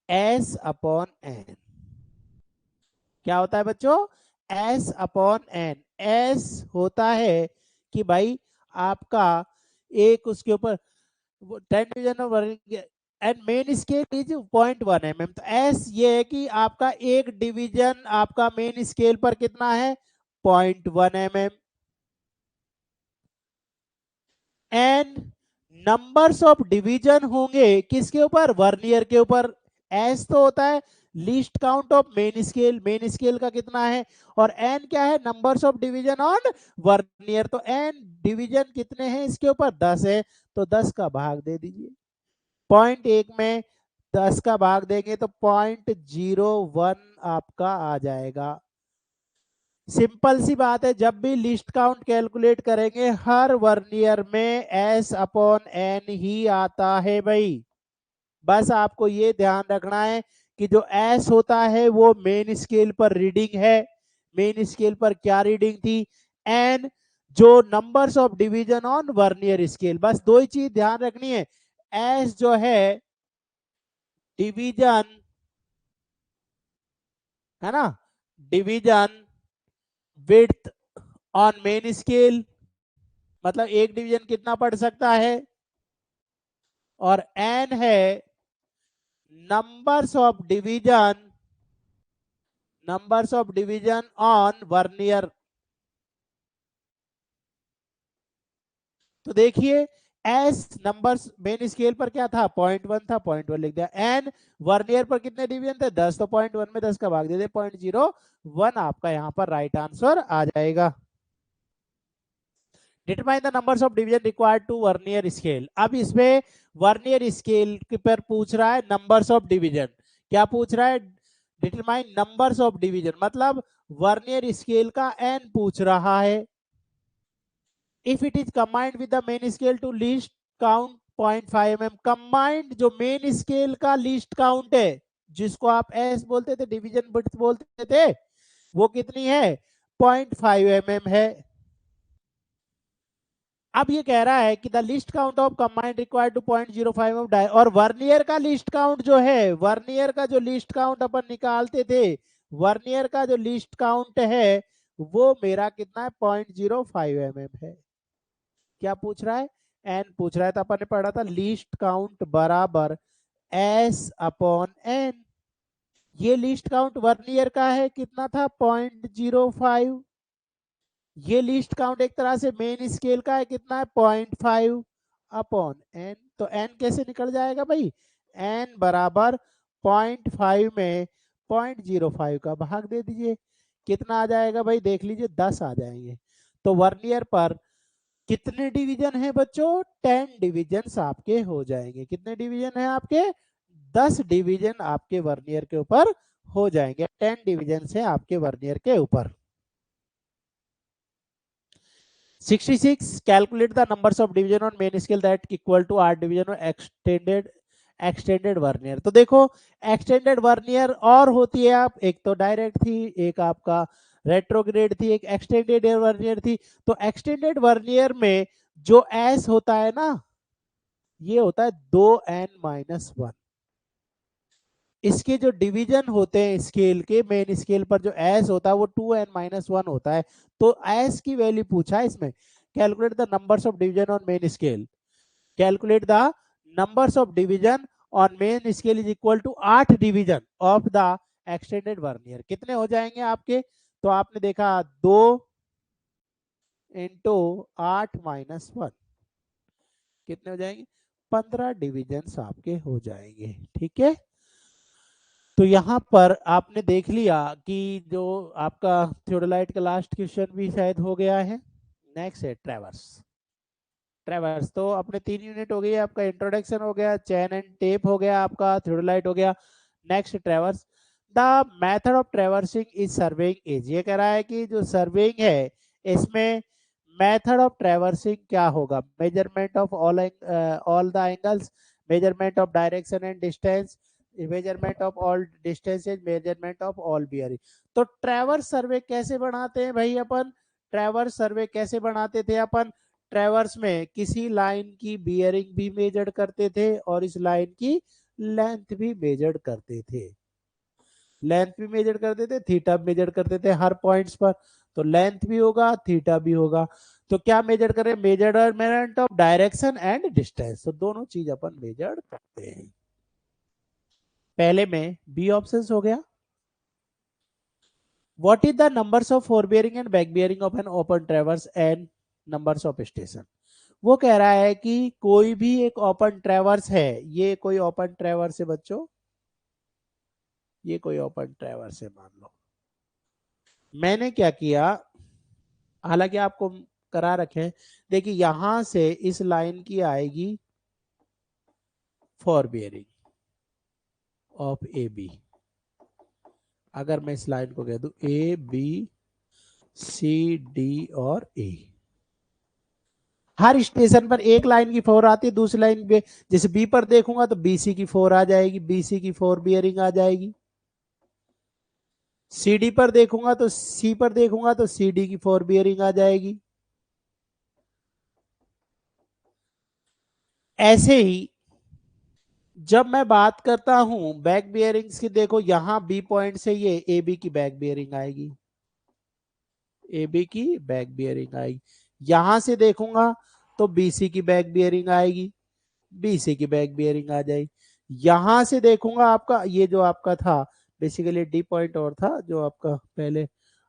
एस अपॉन एन। क्या होता है बच्चों? S upon N. एस होता है कि भाई आपका एक उसके ऊपर 10 division of and main scale is 0.1 mm। तो एस ये है कि आपका एक डिवीजन आपका मेन स्केल पर कितना है? 0.1 mm। And numbers of division होंगे किसके ऊपर? वर्नियर के ऊपर। एस तो होता है least count of main scale, main scale का कितना है। और एन क्या है? Numbers of division on vernier. तो एन डिवीजन कितने हैं इसके ऊपर? 10 है। तो 10 का भाग दे दीजिए। 0.1 में 10 का भाग देंगे तो 0.01 आपका आ जाएगा। सिंपल सी बात है, जब भी लिस्ट काउंट कैलकुलेट करेंगे हर वर्नियर में एस अपॉन एन ही आता है भाई। बस आपको ये ध्यान रखना है कि जो एस होता है वो मेन स्केल पर रीडिंग है। मेन स्केल पर क्या रीडिंग थी? एन जो numbers of division on vernier scale. बस दो ही चीज ध्यान रखनी है। एस जो है डिवीजन, है ना, division width on main scale, मतलब एक डिवीजन कितना पढ़ सकता है। और एन है numbers of division, numbers of division on vernier. तो देखिए एस नंबर्स मेन स्केल पर क्या था? 0.1 था, 0.1 लिख दिया। एन वर्नियर पर कितने डिवीजन थे? 10। तो 0.1 में 10 का भाग दे दे, 0.01 आपका यहाँ पर राइट आंसर आ जाएगा। Determine the numbers of division required to vernier scale. अब इसमें वर्नियर स्केल पर पूछ रहा है नंबर्स ऑफ डिवीजन। क्या पूछ रहा है? डिटरमाइन नंबर्स ऑफ डिवीजन, मतलब वर्नियर स्केल का एन पूछ रहा है। If it is combined with the main scale to least count 0.5 mm। Combined जो मेन स्केल का लीस्ट काउंट है, जिसको आप एस बोलते थे, डिवीजन बिट्स बोलते थे, वो कितनी है? 0.5 mm है। अब ये कह रहा है कि the least count of combined required to 0.05 of die. और वर्नियर का लिस्ट काउंट जो है, वर्नियर का जो लिस्ट काउंट अपन निकालते थे, वर्नियर का जो लिस्ट काउंट है वो मेरा कितना है? 0.05 mm है। क्या पूछ रहा है? एन पूछ रहा है। तो अपन ने पढ़ा था लिस्ट काउंट बराबर एस अपॉन एन। ये लिस्ट काउंट वर्नियर का है, कितना था? 0.05। ये लिस्ट काउंट एक तरह से मेन स्केल का है, कितना है? 0.5 अपॉन एन। तो एन कैसे निकल जाएगा भाई? एन बराबर 0.5 में 0.05 का भाग दे दीजिए। कितना आ जाएगा भाई? देख लीजिए 10 आ जाएंगे। तो वर्नियर पर कितने डिवीजन है बच्चों? 10 डिवीजन आपके हो जाएंगे। कितने डिवीजन है आपके? 10 डिवीजन आपके वर्नियर के ऊपर हो जाएंगे। 10 डिवीजन है आपके वर्नियर के ऊपर। 66 calculate the numbers of division on main scale that equal to r division or extended extended vernier. तो देखो एक्सटेंडेड वर्नियर और होती है आप, एक तो डायरेक्ट थी, एक आपका रेट्रोग्रेड थी, एक एक्सटेंडेड वर्नियर थी। तो एक्सटेंडेड वर्नियर में जो एस होता है ना, ये होता है 2n-1। इसके जो डिवीजन होते हैं स्केल के, मेन स्केल पर जो एस होता है वो 2n-1 होता है। तो एस की वैल्यू पूछा है इसमें, calculate the numbers of division on main scale. Calculate the numbers of division on main scale is equal to 8 division of the extended vernier. कितने हो जाएंगे आपके? तो आपने देखा 2 इंटू 8-1 कितने हो जाएंगे? 15 डिविजन आपके हो जाएंगे। ठीक है, तो यहां पर आपने देख लिया कि जो आपका थियोडोलाइट का लास्ट क्वेश्चन भी शायद हो गया है। नेक्स्ट है ट्रैवर्स। ट्रैवर्स तो अपने 3 यूनिट हो गई, आपका इंट्रोडक्शन हो गया, चेन एंड टेप हो गया, आपका थियोडोलाइट हो गया। Next traverse. The method of traversing is surveying as. ये कह रहा है कि जो सर्वेइंग है इसमें मेथड ऑफ ट्रैवर्सिंग क्या होगा? Measurement of all the angles, measurement of direction and distance, measurement of all distances, measurement of all bearing. तो ट्रैवर्स सर्वे कैसे बनाते हैं भाई अपन? ट्रैवर्स सर्वे कैसे बनाते थे अपन? ट्रैवर्स में किसी लाइन की बियरिंग भी मेजर करते थे और इस लाइन की लेंथ भी मेजर करते थे। लेंथ भी मेजर करते थे, थीटा मेजर करते थे हर पॉइंट्स पर। तो लेंथ भी होगा, थीटा भी होगा। तो क्या मेजर करें? Measurement of direction and distance. तो दोनों चीज अपन मेजर करते हैं। पहले में बी ऑप्शन हो गया। What is the numbers of four bearing and back bearing of an open traverse and numbers of station. वो कह रहा है कि कोई भी एक ओपन ट्रैवर्स है, ये कोई ओपन ट्रैवर्स है बच्चों, ये कोई ओपन ट्रैवर्स है मान लो। मैंने क्या किया, हालांकि आपको करा रखे, देखिए यहां से इस लाइन की आएगी fore bearing of A B. अगर मैं इस लाइन को कह दूं ए बी सी डी और ए, हर स्टेशन पर एक लाइन की फोर आती है, दूसरी लाइन पे जैसे बी पर देखूंगा तो बीसी की फोर आ जाएगी, बीसी की फोर बियरिंग आ जाएगी। सीडी पर देखूंगा तो सी पर देखूंगा तो सीडी की फोर बियरिंग आ जाएगी। ऐसे ही जब मैं बात करता हूं बैक बियरिंग्स की, देखो यहां बी पॉइंट से ये ए बी की बैक बियरिंग आएगी, ए बी की बैक बियरिंग आएगी। यहां से देखूंगा तो बीसी की बैक बियरिंग आएगी, बीसी की बैक बियरिंग आ जाएगी। यहां से देखूंगा आपका ये जो आपका था बेसिकली डी पॉइंट और था जो आपका, पहले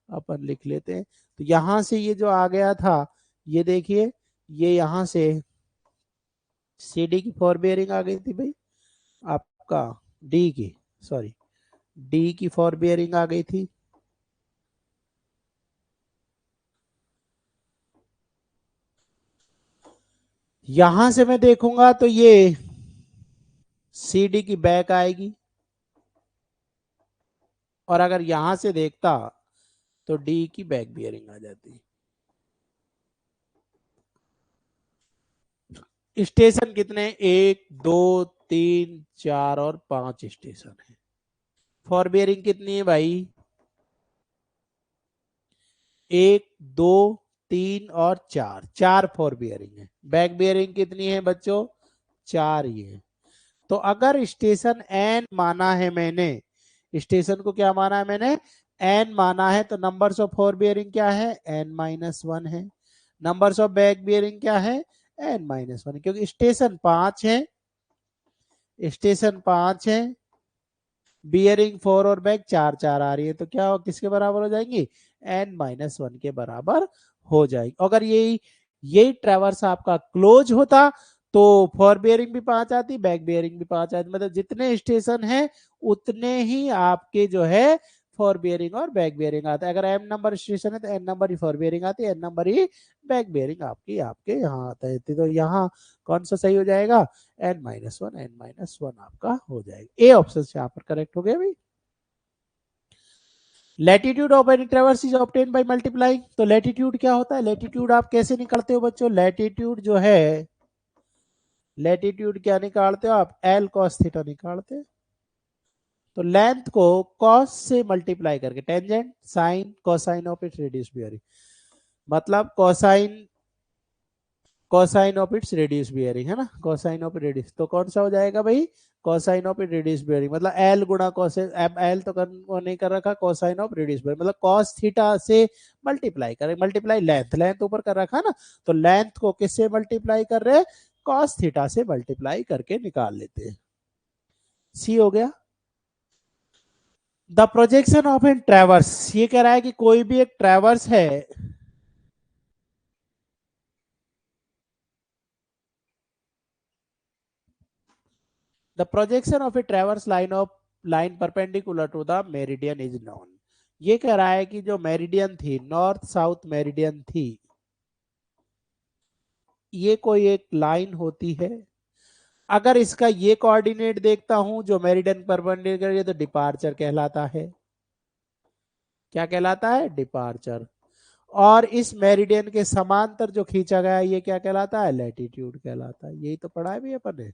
अपन लिख लेते हैं। तो यहां से ये जो आ गया था, ये देखिए ये यहां से सीडी की फोर बियरिंग आ गई थी भाई, आपका डी की, सॉरी डी की फोर बियरिंग आ गई थी। यहां से मैं देखूंगा तो ये सीडी की बैक आएगी, और अगर यहां से देखता तो डी की बैक बियरिंग आ जाती। स्टेशन कितने? 1 2 3 4 और 5 स्टेशन है। फॉर बियरिंग कितनी है भाई? 1 2 3 और 4, 4 फॉर बियरिंग है। बैक बियरिंग कितनी है बच्चों? 4 ही है। तो अगर स्टेशन एन माना है मैंने, स्टेशन को क्या माना है मैंने? एन माना है, तो नंबर्स ऑफ फोर बियरिंग क्या है? n-1 है। नंबर्स ऑफ बैक बियरिंग क्या है? n-1, क्योंकि स्टेशन 5 है, स्टेशन 5 है, बियरिंग 4 और बैक 4 4 आ रही है, तो क्या किसके बराबर हो जाएंगी? n-1 के बराबर हो जाएगी। अगर यही यही ट्रैवर्स आपका क्लोज होता तो फॉर बियरिंग भी 5 आती, बैक बियरिंग भी 5 आती, मतलब जितने स्टेशन है उतने ही आपके जो है फॉर बियरिंग और बैक बियरिंग आता है। अगर एम नंबर स्टेशन है तो एन नंबर ही फॉर बियरिंग आती है, एन नंबर ही बैक बियरिंग आपकी आपके यहाँ आता है। तो यहाँ कौन सा सही हो जाएगा? n-1 आपका हो जाएगा। ए ऑप्शन से यहाँ पर करेक्ट हो गया भाई। Latitude of any traverse is obtain by multiplying. तो लैटिट्यूड क्या होता है? लैटिट्यूड आप कैसे निकालते हो बच्चों? लैटिट्यूड जो है लैटिट्यूड क्या निकालते हो आप, एल कॉस थीटा निकालते हो। तो लेंथ को कॉस से मल्टीप्लाई करके, tangent sine cosine of its radius bearing, मतलब cosine cosine of its radius bearing है ना, कोसाइन ऑफ रेडियस, तो कौन सा हो जाएगा भाई, cosine of it radius bearing, मतलब एल गुणा कोसाइन, अब एल तो वो नहीं कर रखा, कोसाइन ऑफ रेडियस बियरिंग मतलब कॉस थीटा से मल्टीप्लाई करें, मल्टीप्लाई लेंथ, लेंथ ऊपर कर रखा ना, तो लेंथ को किससे मल्टीप्लाई कर रहे हैं, कॉस थीटा से मल्टीप्लाई करके निकाल लेते हैं। सी हो गया। The projection of an traverse, ये कह रहा है कि कोई भी एक ट्रैवर्स है, the projection of a traverse line perpendicular to the meridian is known. ये कह रहा है कि जो मेरिडियन थी, नॉर्थ साउथ मेरिडियन थी, ये कोई एक लाइन होती है, अगर इसका ये कोऑर्डिनेट देखता हूं जो मेरिडियन परपेंडिकुलर, ये तो डिपार्चर कहलाता है, क्या कहलाता है, डिपार्चर। और इस मेरिडियन के समांतर जो खींचा गया ये क्या कहलाता है, लैटिट्यूड कहलाता है, यही तो पढ़ा है भी अपन ने।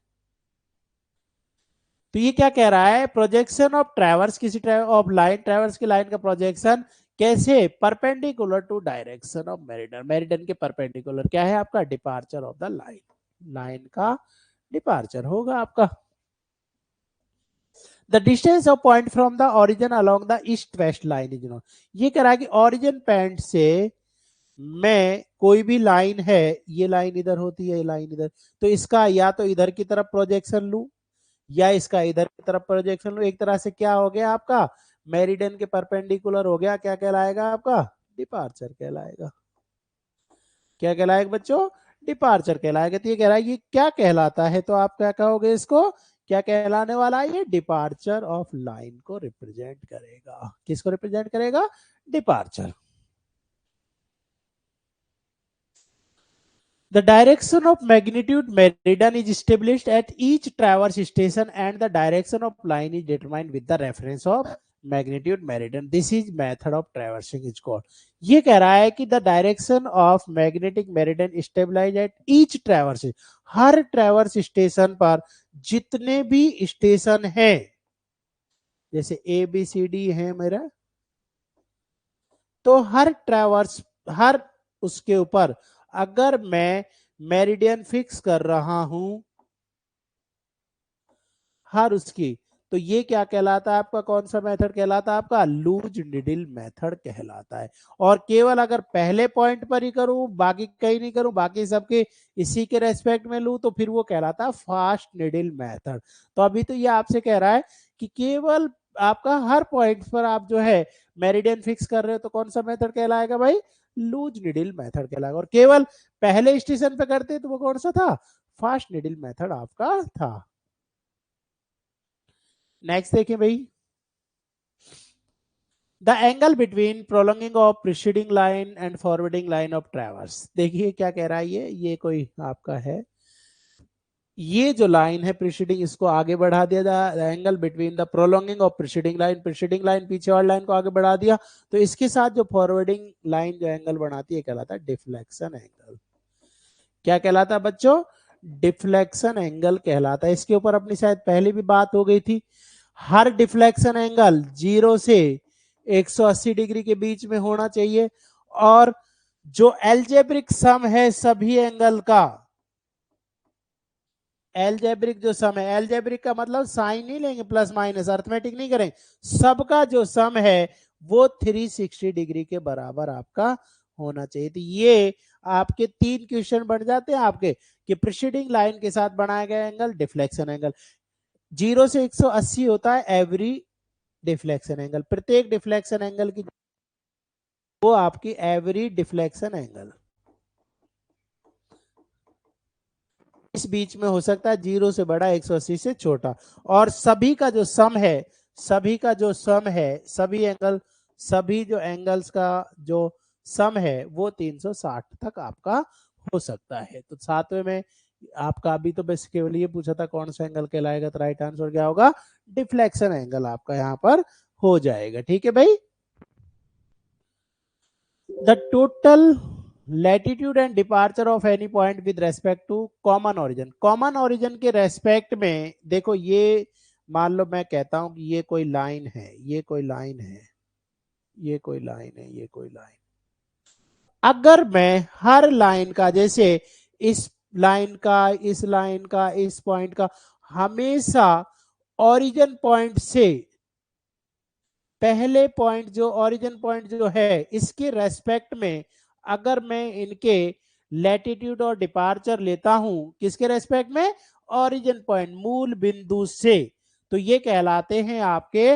तो ये क्या कह रहा है, प्रोजेक्शन ऑफ ट्रैवर्स, किसी ऑफ लाइन, ट्रैवर्स की लाइन का प्रोजेक्शन कैसे, perpendicular to direction of meridian, meridian के परपेंडिकुलर क्या है आपका, departure of the line, line का डिपार्चर होगा आपका। The distance of point from the origin along the east west line is known. ये कह रहा है कि ओरिजिन पॉइंट से मैं कोई भी लाइन है, ये लाइन इधर होती है, ये लाइन इधर, तो इसका या तो इधर की तरफ प्रोजेक्शन लू या इसका इधर की तरफ प्रोजेक्शन लू, एक तरह से क्या हो गया आपका, मेरिडियन के परपेंडिकुलर हो गया, क्या कहलाएगा आपका, डिपार्चर कहलाएगा, क्या कहलाएगा बच्चों, डिपार्चर कहलाएगा। तो ये कह रहा है ये क्या कहलाता है, तो आप क्या कहोगे इसको, क्या कहलाने वाला है, ये डिपार्चर ऑफ लाइन को रिप्रेजेंट करेगा, किसको रिप्रेजेंट करेगा, departure. The direction of magnitude meridian is established at each traverse station and the direction of line is determined with the reference of magnitude meridian. This is method of traversing is called. ये कह रहा है कि the direction of magnetic meridian established at each traverse, her traverse station पर जितने भी station हैं, जैसे ए बी सी डी है मेरा, तो हर ट्रैवर्स, हर उसके ऊपर अगर मैं मेरिडियन फिक्स कर रहा हूं, हर उसकी, तो ये क्या कहलाता है आपका, कौन सा मेथड कहलाता है आपका, लूज निडिल मेथड कहलाता है। और केवल अगर पहले पॉइंट पर ही करूं, बाकी कहीं नहीं करूं, बाकी सबके इसी के रेस्पेक्ट में लूं, तो फिर वो कहलाता है फास्ट निडिल मेथड। तो अभी तो ये आपसे कह रहा है कि केवल आपका हर पॉइंट पर आप जो है मेरिडियन फिक्स कर रहे हो, तो कौन सा मेथड कहलाएगा भाई, लूज निडिल मेथड कहलाएगा। और केवल पहले स्टेशन पे करते तो वो कौन सा था, फास्ट निडिल मेथड आपका था। नेक्स्ट देखिए भाई, the angle between prolonging of preceding line and forwarding line of traverse. देखिए क्या कह रहा है, ये कोई आपका है, ये जो लाइन है प्रीसीडिंग, इसको आगे बढ़ा दिया जाए, angle between the prolonging of preceding line पीछे और लाइन को आगे बढ़ा दिया, तो इसके साथ जो फॉरवर्डिंग लाइन जो एंगल बनाती है कहलाता है डिफ्लेक्शन एंगल। क्या कहलाता है बच्चों, डिफ्लेक्शन एंगल कहलाता है। इसके ऊपर अपनी शायद पहले भी बात हो गई थी। हर डिफ्लेक्शन एंगल 0 से 180 डिग्री के बीच में होना चाहिए, और जो एल्जेब्रिक सम है सभी एंगल का, एल्जेब्रिक जो सम है, एल्जेब्रिक का मतलब साइन नहीं लेंगे, प्लस माइनस अर्थमेटिक नहीं करेंगे, सबका जो सम है वो 360 डिग्री के बराबर आपका होना चाहिए। तो ये आपके 3 क्वेश्चन बन जाते हैं आपके, कि प्रीसीडिंग लाइन के साथ बनाया गया एंगल डिफ्लेक्शन एंगल। 0 से 180 होता है एवरी डिफ्लेक्शन एंगल, प्रत्येक डिफ्लेक्शन एंगल की वो आपकी एवरी डिफ्लेक्शन एंगल, इस बीच में हो सकता है 0 से बड़ा 180 से छोटा, और सभी का जो सम है, सभी का जो सम है, सभी एंगल, सभी जो एंगल्स का जो सम है वो 360 तक आपका हो सकता है। तो सातवें में आपका अभी तो बस केवल ये पूछा था कौन सा एंगल कहलाएगा, तो राइट आंसर क्या होगा, डिफ्लेक्शन एंगल आपका यहां पर हो जाएगा। ठीक है भाई, the total latitude and departure of any point with respect to common origin. Common origin के रेस्पेक्ट में देखो, ये मान लो मैं कहता हूं कि ये कोई लाइन है, ये कोई लाइन है, ये कोई लाइन है, ये कोई लाइन, अगर मैं हर लाइन का, जैसे इस लाइन का, इस लाइन का, इस पॉइंट का, हमेशा ओरिजिन पॉइंट से पहले पॉइंट जो ओरिजिन पॉइंट जो है इसके रेस्पेक्ट में अगर मैं इनके लैटिट्यूड और डिपार्चर लेता हूं, किसके रेस्पेक्ट में, ओरिजिन पॉइंट, मूल बिंदु से, तो ये कहलाते हैं आपके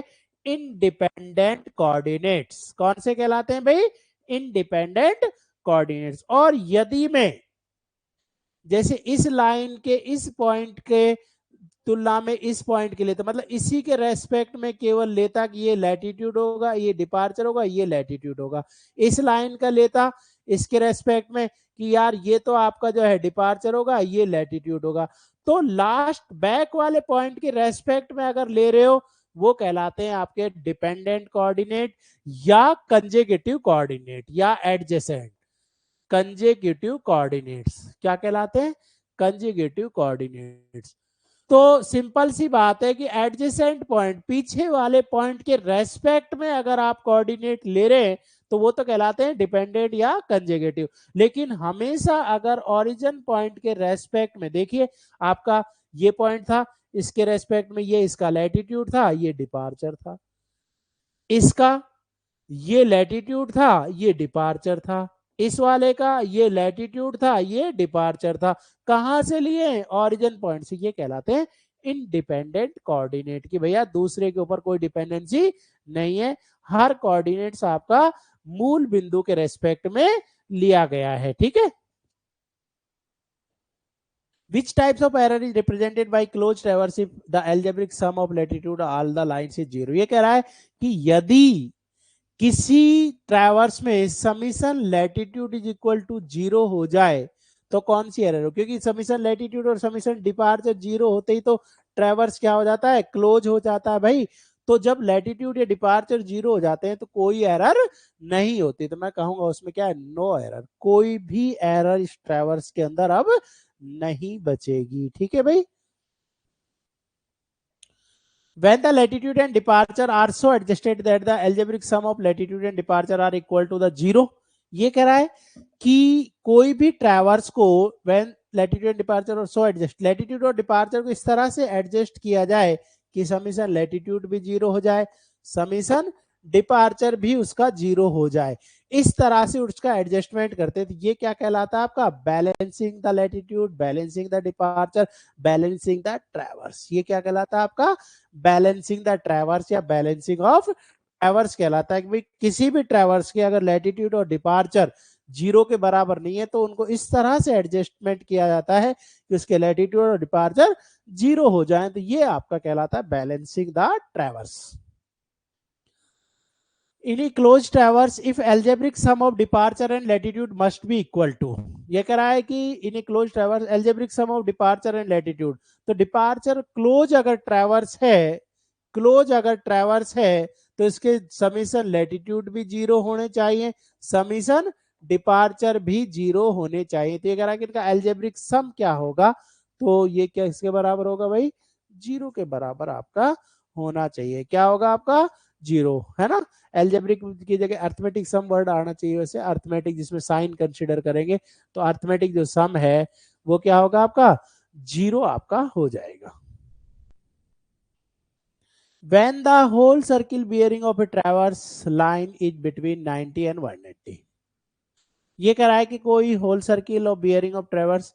इंडिपेंडेंट कोऑर्डिनेट्स। कौन से कहलाते हैं भाई, इंडिपेंडेंट कोऑर्डिनेट्स। और यदि मैं जैसे इस लाइन के इस पॉइंट के तुलना में इस पॉइंट के लिए, तो मतलब इसी के रेस्पेक्ट में केवल लेता कि ये लैटिट्यूड होगा, ये डिपार्चर होगा, ये लैटिट्यूड होगा, इस लाइन का लेता इसके रेस्पेक्ट में कि यार ये तो आपका जो है डिपार्चर होगा, ये लैटिट्यूड होगा, तो लास्ट बैक वाले पॉइंट के रेस्पेक्ट में अगर ले रहे हो वो कहलाते हैं आपके डिपेंडेंट कोऑर्डिनेट या कंजेक्यूटिव कोऑर्डिनेट या एडजेसेंट। कंजेक्यूटिव कोऑर्डिनेट्स क्या कहलाते हैं, कंजेक्यूटिव कोऑर्डिनेट्स। तो सिंपल सी बात है कि एडजेसेंट पॉइंट, पीछे वाले पॉइंट के रेस्पेक्ट में अगर आप कोऑर्डिनेट ले रहे हैं तो वो तो कहलाते हैं डिपेंडेंट या कंजेक्यूटिव। लेकिन हमेशा अगर ओरिजिन पॉइंट के रेस्पेक्ट में, देखिए आपका ये पॉइंट था, इसके रेस्पेक्ट में ये इसका लैटिट्यूड था, ये डिपार्चर था, इसका ये लैटिट्यूड था, ये डिपार्चर था, इस वाले का ये लैटिट्यूड था, ये डिपार्चर था, कहां से लिए, ओरिजिन पॉइंट से, ये कहलाते हैं इंडिपेंडेंट कोऑर्डिनेट की भैया दूसरे के ऊपर कोई डिपेंडेंसी नहीं है, हर कोऑर्डिनेट्स आपका मूल बिंदु के रेस्पेक्ट में लिया गया है। ठीक है। Which types of error is represented by closed traverse if the algebraic sum of latitude all the lines is 0? ये कह रहा है कि यदि किसी ट्रैवर्स में summation latitude is equal to 0 हो जाए तो कौन सी एरर हो, क्योंकि समीशन लैटिट्यूड और समीशन डिपार्चर 0 होते ही तो ट्रैवर्स क्या हो जाता है, क्लोज हो जाता है भाई। तो जब लैटिट्यूड या डिपार्चर 0 हो जाते हैं तो कोई एरर नहीं होती, तो मैं कहूंगा उसमें क्या है, नो एरर, कोई भी एरर इस ट्रैवर्स के अंदर अब नहीं बचेगी। ठीक है भाई। When the latitude and departure are so adjusted that the algebraic sum of latitude and departure are equal to the 0, ये कह रहा है कि कोई भी ट्रैवर्स को when latitude and departure और so adjust, लैटिट्यूड और डिपार्चर को इस तरह से एडजस्ट किया जाए कि समीशन लैटिट्यूड भी 0 हो जाए, समीशन डिपार्चर भी उसका 0 हो जाए, इस तरह से उसका एडजस्टमेंट करते थे, ये क्या कहलाता है आपका, balancing the latitude, balancing the departure, balancing the traverse. ये क्या कहलाता है आपका, बैलेंसिंग द ट्रैवर्स या बैलेंसिंग ऑफ ट्रैवर्स कहलाता है कि भाई किसी भी ट्रैवर्स के अगर लैटिट्यूड और डिपार्चर 0 के बराबर नहीं है तो उनको इस तरह से एडजस्टमेंट किया जाता है कि उसके लैटिट्यूड और डिपार्चर 0 हो जाए, तो ये आपका कहलाता है balancing the traverse. In a closed traverse, if algebraic sum of departure and latitude must be equal to, ये कह रहा है कि in a closed traverse algebraic sum of departure and latitude, तो डिपार्चर क्लोज अगर ट्रैवर्स है, close अगर traverse है तो इसके समीशन लैटिट्यूड भी 0 होने चाहिए, समीशन डिपार्चर भी 0 होने चाहिए। तो ये कह रहा है कि इनका एल्जेब्रिक सम क्या होगा, तो ये क्या इसके बराबर होगा भाई, 0 के बराबर आपका होना चाहिए। क्या होगा आपका, 0, है ना। एल्जेब्रिक की जगह अर्थमेटिक सम वर्ड आना चाहिए, वैसे अर्थमेटिक जिसमें साइन कंसीडर करेंगे, तो अर्थमेटिक जो सम है वो क्या होगा आपका, 0 आपका हो जाएगा। When the whole circle bearing of a traverse line is between 90 and 180, ये कह रहा है कि कोई whole circle of bearing of traverse,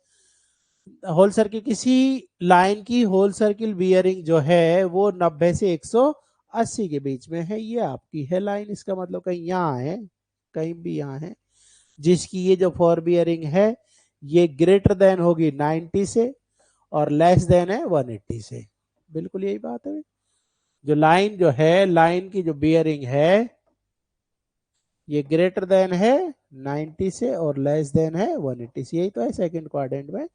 whole circle किसी लाइन की होल सर्किल बियरिंग जो है वो 90 से 180 के बीच में है, ये आपकी है लाइन, इसका मतलब कहीं यहाँ है, कहीं भी यहाँ है, जिसकी ये जो फोर बियरिंग है ये ग्रेटर देन होगी 90 से और लेस देन है 180 से, बिल्कुल यही बात है। जो लाइन जो है, लाइन की जो बियरिंग है ये ग्रेटर देन है 90 से और लेस देन है 180 से, यही तो है सेकंड क्वाड्रेंट में।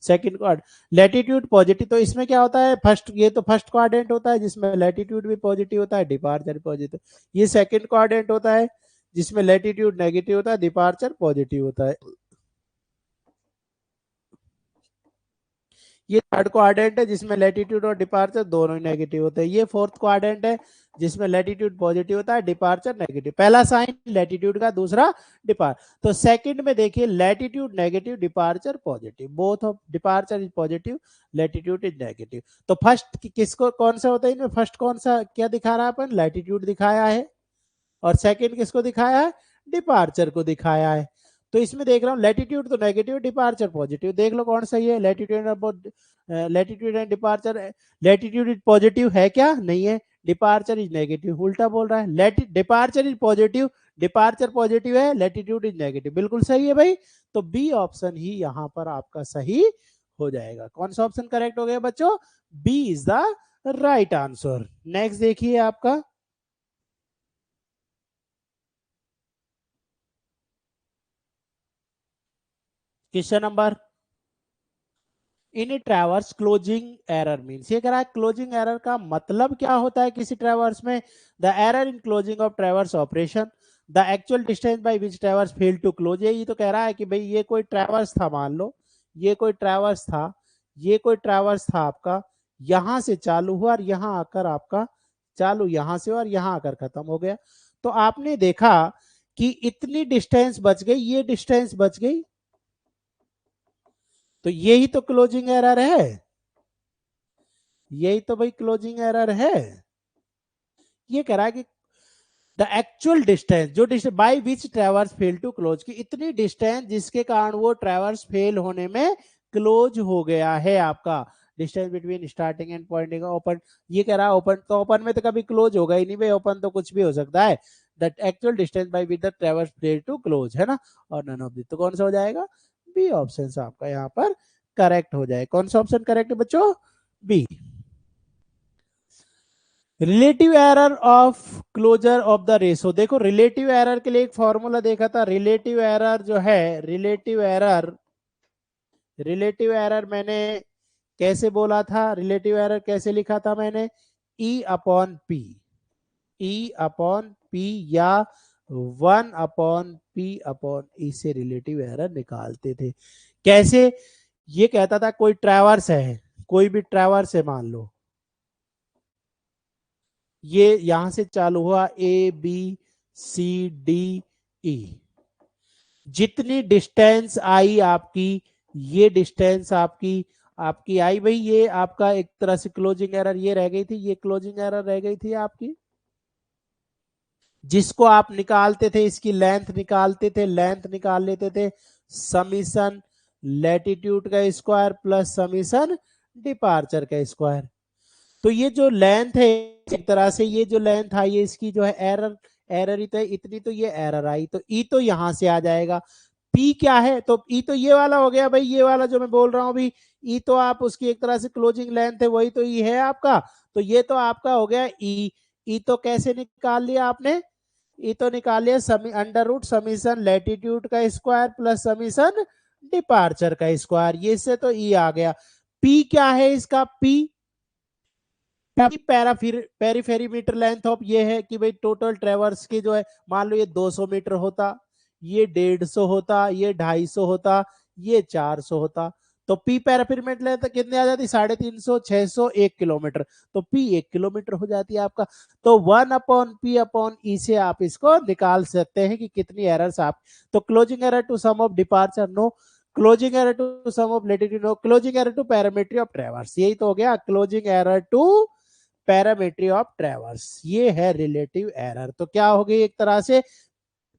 सेकंड क्वाड्रेंट लैटिट्यूड पॉजिटिव, तो इसमें क्या होता है, फर्स्ट, ये तो फर्स्ट क्वाड्रेंट होता है जिसमें लैटिट्यूड भी पॉजिटिव होता है, डिपार्चर पॉजिटिव, ये सेकंड क्वाड्रेंट होता है जिसमें लैटिट्यूड नेगेटिव होता है, डिपार्चर पॉजिटिव होता है। ये थर्ड क्वाड्रेंट है जिसमें लैटिट्यूड और डिपार्चर दोनों ही नेगेटिव होते हैं। ये फोर्थ क्वाड्रेंट है जिसमें लैटिट्यूड पॉजिटिव होता है, डिपार्चर नेगेटिव। पहला साइन लैटिट्यूड का, दूसरा डिपार। तो सेकंड में देखिए latitude negative, departure positive, both of departure is positive, latitude is negative. तो फर्स्ट किसको कौन सा होता है इनमें, फर्स्ट कौन सा क्या दिखा रहा है अपन, लैटिट्यूड दिखाया है, और सेकंड किसको दिखाया है, डिपार्चर को दिखाया है। तो इसमें देख रहा हूँ लैटिट्यूड तो नेगेटिव, डिपार्चर पॉजिटिव, देख लो कौन सही है, latitude and departure. Latitude is positive है क्या, नहीं है, डिपार्चर इज नेगेटिव, उल्टा बोल रहा है, departure is positive, departure positive है, लैटिट्यूड इज नेगेटिव, बिल्कुल सही है भाई। तो बी ऑप्शन ही यहां पर आपका सही हो जाएगा। कौन सा ऑप्शन करेक्ट हो गया बच्चों, B is the right answer. Next देखिए आपका question number, in traverse closing error means, ये कह रहा है क्लोजिंग एरर का मतलब क्या होता है किसी ट्रैवर्स में, the error in closing of traverse operation, the actual distance by which traverse fail to close. ये तो कह रहा है कि भाई ये कोई ट्रैवर्स था, मान लो ये कोई ट्रैवर्स था, ये कोई ट्रैवर्स था आपका, यहां से चालू हुआ और यहां आकर आपका चालू यहां से और यहां आकर खत्म हो गया। तो आपने देखा कि इतनी डिस्टेंस बच गई, ये डिस्टेंस बच गई, तो यही तो क्लोजिंग एरर है, यही तो भाई क्लोजिंग एरर है। ये कह रहा है कि द एक्चुअल डिस्टेंस, जो distance by which traverse fail to close, की इतनी डिस्टेंस जिसके कारण वो ट्रैवर्स फेल होने में क्लोज हो गया है आपका, distance between starting and Poynting open. ये कह रहा है ओपन, तो ओपन में तो कभी क्लोज होगा ही नहीं भाई, ओपन तो कुछ भी हो सकता है। The actual distance by which the traverse fail to close, है ना, और नन ऑफ दिस, तो कौन सा हो जाएगा, बी ऑप्शन आपका यहाँ पर करेक्ट हो जाए। कौन सा ऑप्शन करेक्ट है बच्चों, B. Relative error of closure of the ratio, देखो रिलेटिव एरर के लिए एक फॉर्मूला देखा था, रिलेटिव एरर जो है, रिलेटिव एरर मैंने कैसे बोला था, रिलेटिव एरर कैसे लिखा था मैंने, ई अपॉन पी, ई अपॉन पी या 1/p/e से रिलेटिव एरर निकालते थे। कैसे, ये कहता था कोई ट्रैवर्स है, कोई भी ट्रैवर्स है मान लो, ये यहां से चालू हुआ A B C D E, जितनी डिस्टेंस आई आपकी, ये डिस्टेंस आपकी आपकी आई भाई, ये आपका एक तरह से क्लोजिंग एरर ये रह गई थी, ये क्लोजिंग एरर रह गई थी आपकी, जिसको आप निकालते थे, इसकी लेंथ निकालते थे, लेंथ निकाल लेते थे समीशन लैटिट्यूड का स्क्वायर प्लस समीशन डिपार्चर का स्क्वायर। तो ये जो लेंथ है एक तरह से, ये जो लेंथ आई है इसकी जो है एरर, एरर ही तो है, इतनी तो ये एरर आई, तो ई तो यहां से आ जाएगा। पी क्या है, तो ई तो ये वाला हो गया भाई, ये वाला जो मैं बोल रहा हूं अभी, ई तो आप उसकी एक तरह से क्लोजिंग लेंथ है, वही तो ई है आपका, तो ये तो आपका हो गया ई। ई तो कैसे निकाल लिया आपने, ई तो निकाल लिया अंडर रूट समीशन लैटिट्यूड का स्क्वायर प्लस समीशन डिपार्चर का स्क्वायर, ये से तो ई आ गया। पी क्या है इसका, पी पेरीफेरीमीटर लेंथ ऑफ, ये है कि भाई टोटल ट्रेवर्स की जो है, मान लो ये 200 मीटर होता, ये 150 होता, ये 250 होता, ये 400 होता, तो पी पेरीफेरीमीटर लेंथ कितने आ जाती, 350, 600, 1 किलोमीटर, तो पी 1 किलोमीटर हो जाती है आपका। तो 1/p/e से आप इसको निकाल सकते हैं कि कितनी एरर्स आप, तो closing error to sum of departure no, closing error to sum of latitude no, closing error to perimeter of traverse, यही तो हो गया closing error to perimeter of traverse, ये है रिलेटिव एरर। तो क्या हो गई एक तरह से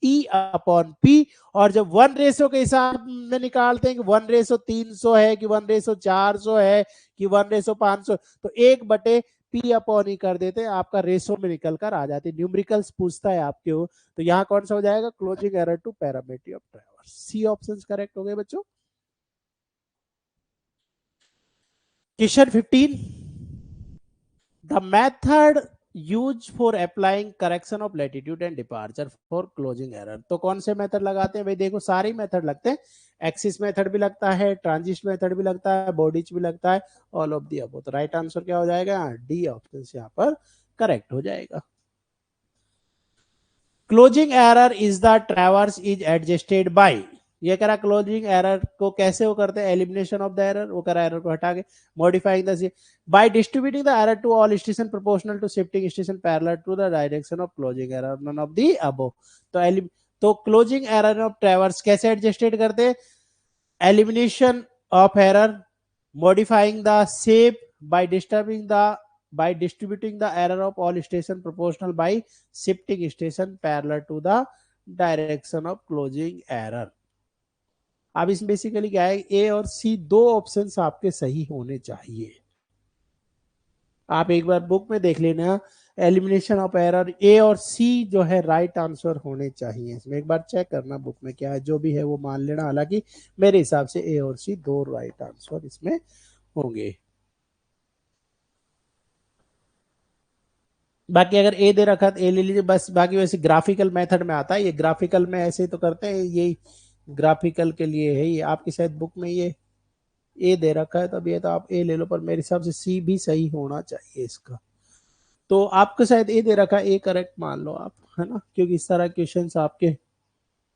ई अपॉन पी, और जब 1 रेशो के हिसाब में निकालते हैं कि 1:300 है कि 1:400 है कि 1:500, तो 1/p/e कर देते हैं, आपका रेशो में निकल कर आ जाती है, न्यूमेरिकल्स पूछता है आपके हो, तो यहाँ कौन सा हो जाएगा, closing error to perimeter of traverse, C option correct हो गए बच्चों। Question 15, the method used for applying correction of latitude and departure for closing error, तो कौन से मेथड लगाते हैं भाई, देखो सारे मेथड लगते हैं, एक्सिस मेथड भी लगता है, ट्रांजिस्ट मेथड भी लगता है, बॉडीज भी लगता है, ऑल ऑफ दी अबव। तो राइट आंसर क्या हो जाएगा, डी ऑप्शन से यहाँ पर करेक्ट हो जाएगा। Closing error is the traverse is adjusted by, ये कह रहा क्लोजिंग एरर को कैसे वो करते हैं, एलिमिनेशन ऑफ द एरर, वो कह रहा एरर को हटा के, modifying the by distributing the error to all station proportional to shifting station parallel to the direction of closing error, none of the above. तो क्लोजिंग एरर ऑफ ट्रैवर्स कैसे adjusted करते हैं, elimination of error, modifying the shape by distributing the error of all station proportional by shifting station parallel to the direction of closing error। अब इसमें basically क्या है, ए और सी दो ऑप्शंस आपके सही होने चाहिए। आप एक बार बुक में देख लेना, एलिमिनेशन ऑफ एरर ए और सी जो है राइट आंसर होने चाहिए। इसमें एक बार चेक करना बुक में क्या है, जो भी है वो मान लेना। हालांकि मेरे हिसाब से ए और सी दो राइट आंसर इसमें होंगे। बाकी अगर ए दे रखा तो ए ले लीजिए बस। बाकी वैसे ग्राफिकल मेथड में आता है, ये ग्राफिकल में ऐसे तो करते हैं, ये ग्राफिकल के लिए है। ये आपकी शायद बुक में ये ए दे रखा है, तब ये तो आप ए ले लो, पर मेरे हिसाब से सी भी सही होना चाहिए इसका। तो आपको शायद ए दे रखा है, ए करेक्ट मान लो आप, है ना, क्योंकि इस तरह क्वेश्चन आपके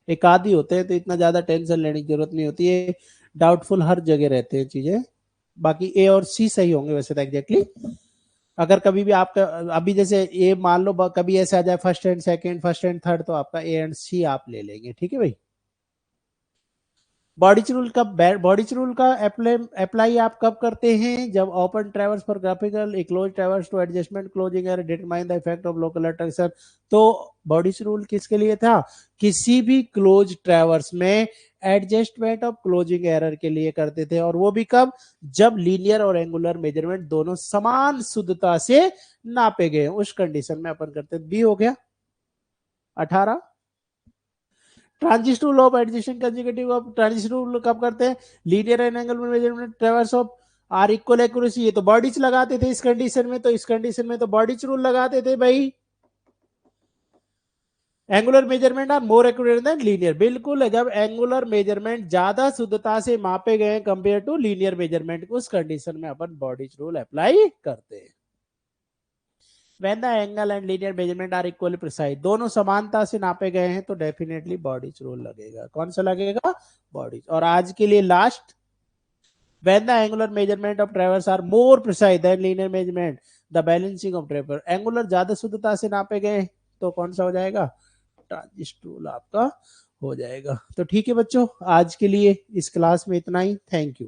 एक आदि होते हैं, तो इतना ज्यादा टेंशन लेने की जरूरत नहीं होती है। डाउटफुल हर जगह रहते हैं चीजें। बाकी ए और सी सही होंगे वैसे तो एग्जैक्टली। अगर कभी भी आपका अभी जैसे ए मान लो कभी ऐसे आ जाए first and second, first and third, तो आपका ए एंड सी आप ले लेंगे, ठीक है भाई। बॉडिच रूल का अप्लाई आप कब करते हैं, जब open traverse for graphical, a close traverse to adjustment closing error determine the effect of local attraction. तो बॉडिच रूल किसके लिए था, किसी भी क्लोज ट्रैवर्स में एडजस्टमेंट ऑफ क्लोजिंग एरर के लिए करते थे, और वो भी कब, जब लीनियर और एंगुलर मेजरमेंट दोनों समान शुद्धता से नापे गए, उस कंडीशन में अपन करते। बी हो गया 18। Transit rule of adjusting consecutive of transit rule कब करते हैं, linear and angle measurement traverse of are equal accuracy, ये तो बॉडीज लगाते थे इस कंडीशन में, तो इस कंडीशन में तो बॉडीज रूल लगाते थे भाई। Angular measurement are more accurate than linear, बिल्कुल है, जब एंगुलर मेजरमेंट ज्यादा शुद्धता से मापे गए कंपेयर टू लीनियर मेजरमेंट, उस कंडीशन में अपन बॉडीज रूल अप्लाई करते हैं। When the angle and linear measurement are equally precise, दोनों समानता से नापे गए हैं, तो डेफिनेटली बॉडीज रूल लगेगा। कौन सा लगेगा, बॉडीज। और आज के लिए last, when the angular measurement of traverse are more precise than linear measurement, the balancing of traverse, angular ज्यादा शुद्धता से नापे गए, तो कौन सा हो जाएगा, ट्रांजिट रूल आपका हो जाएगा। तो ठीक है बच्चों, आज के लिए इस क्लास में इतना ही। Thank you.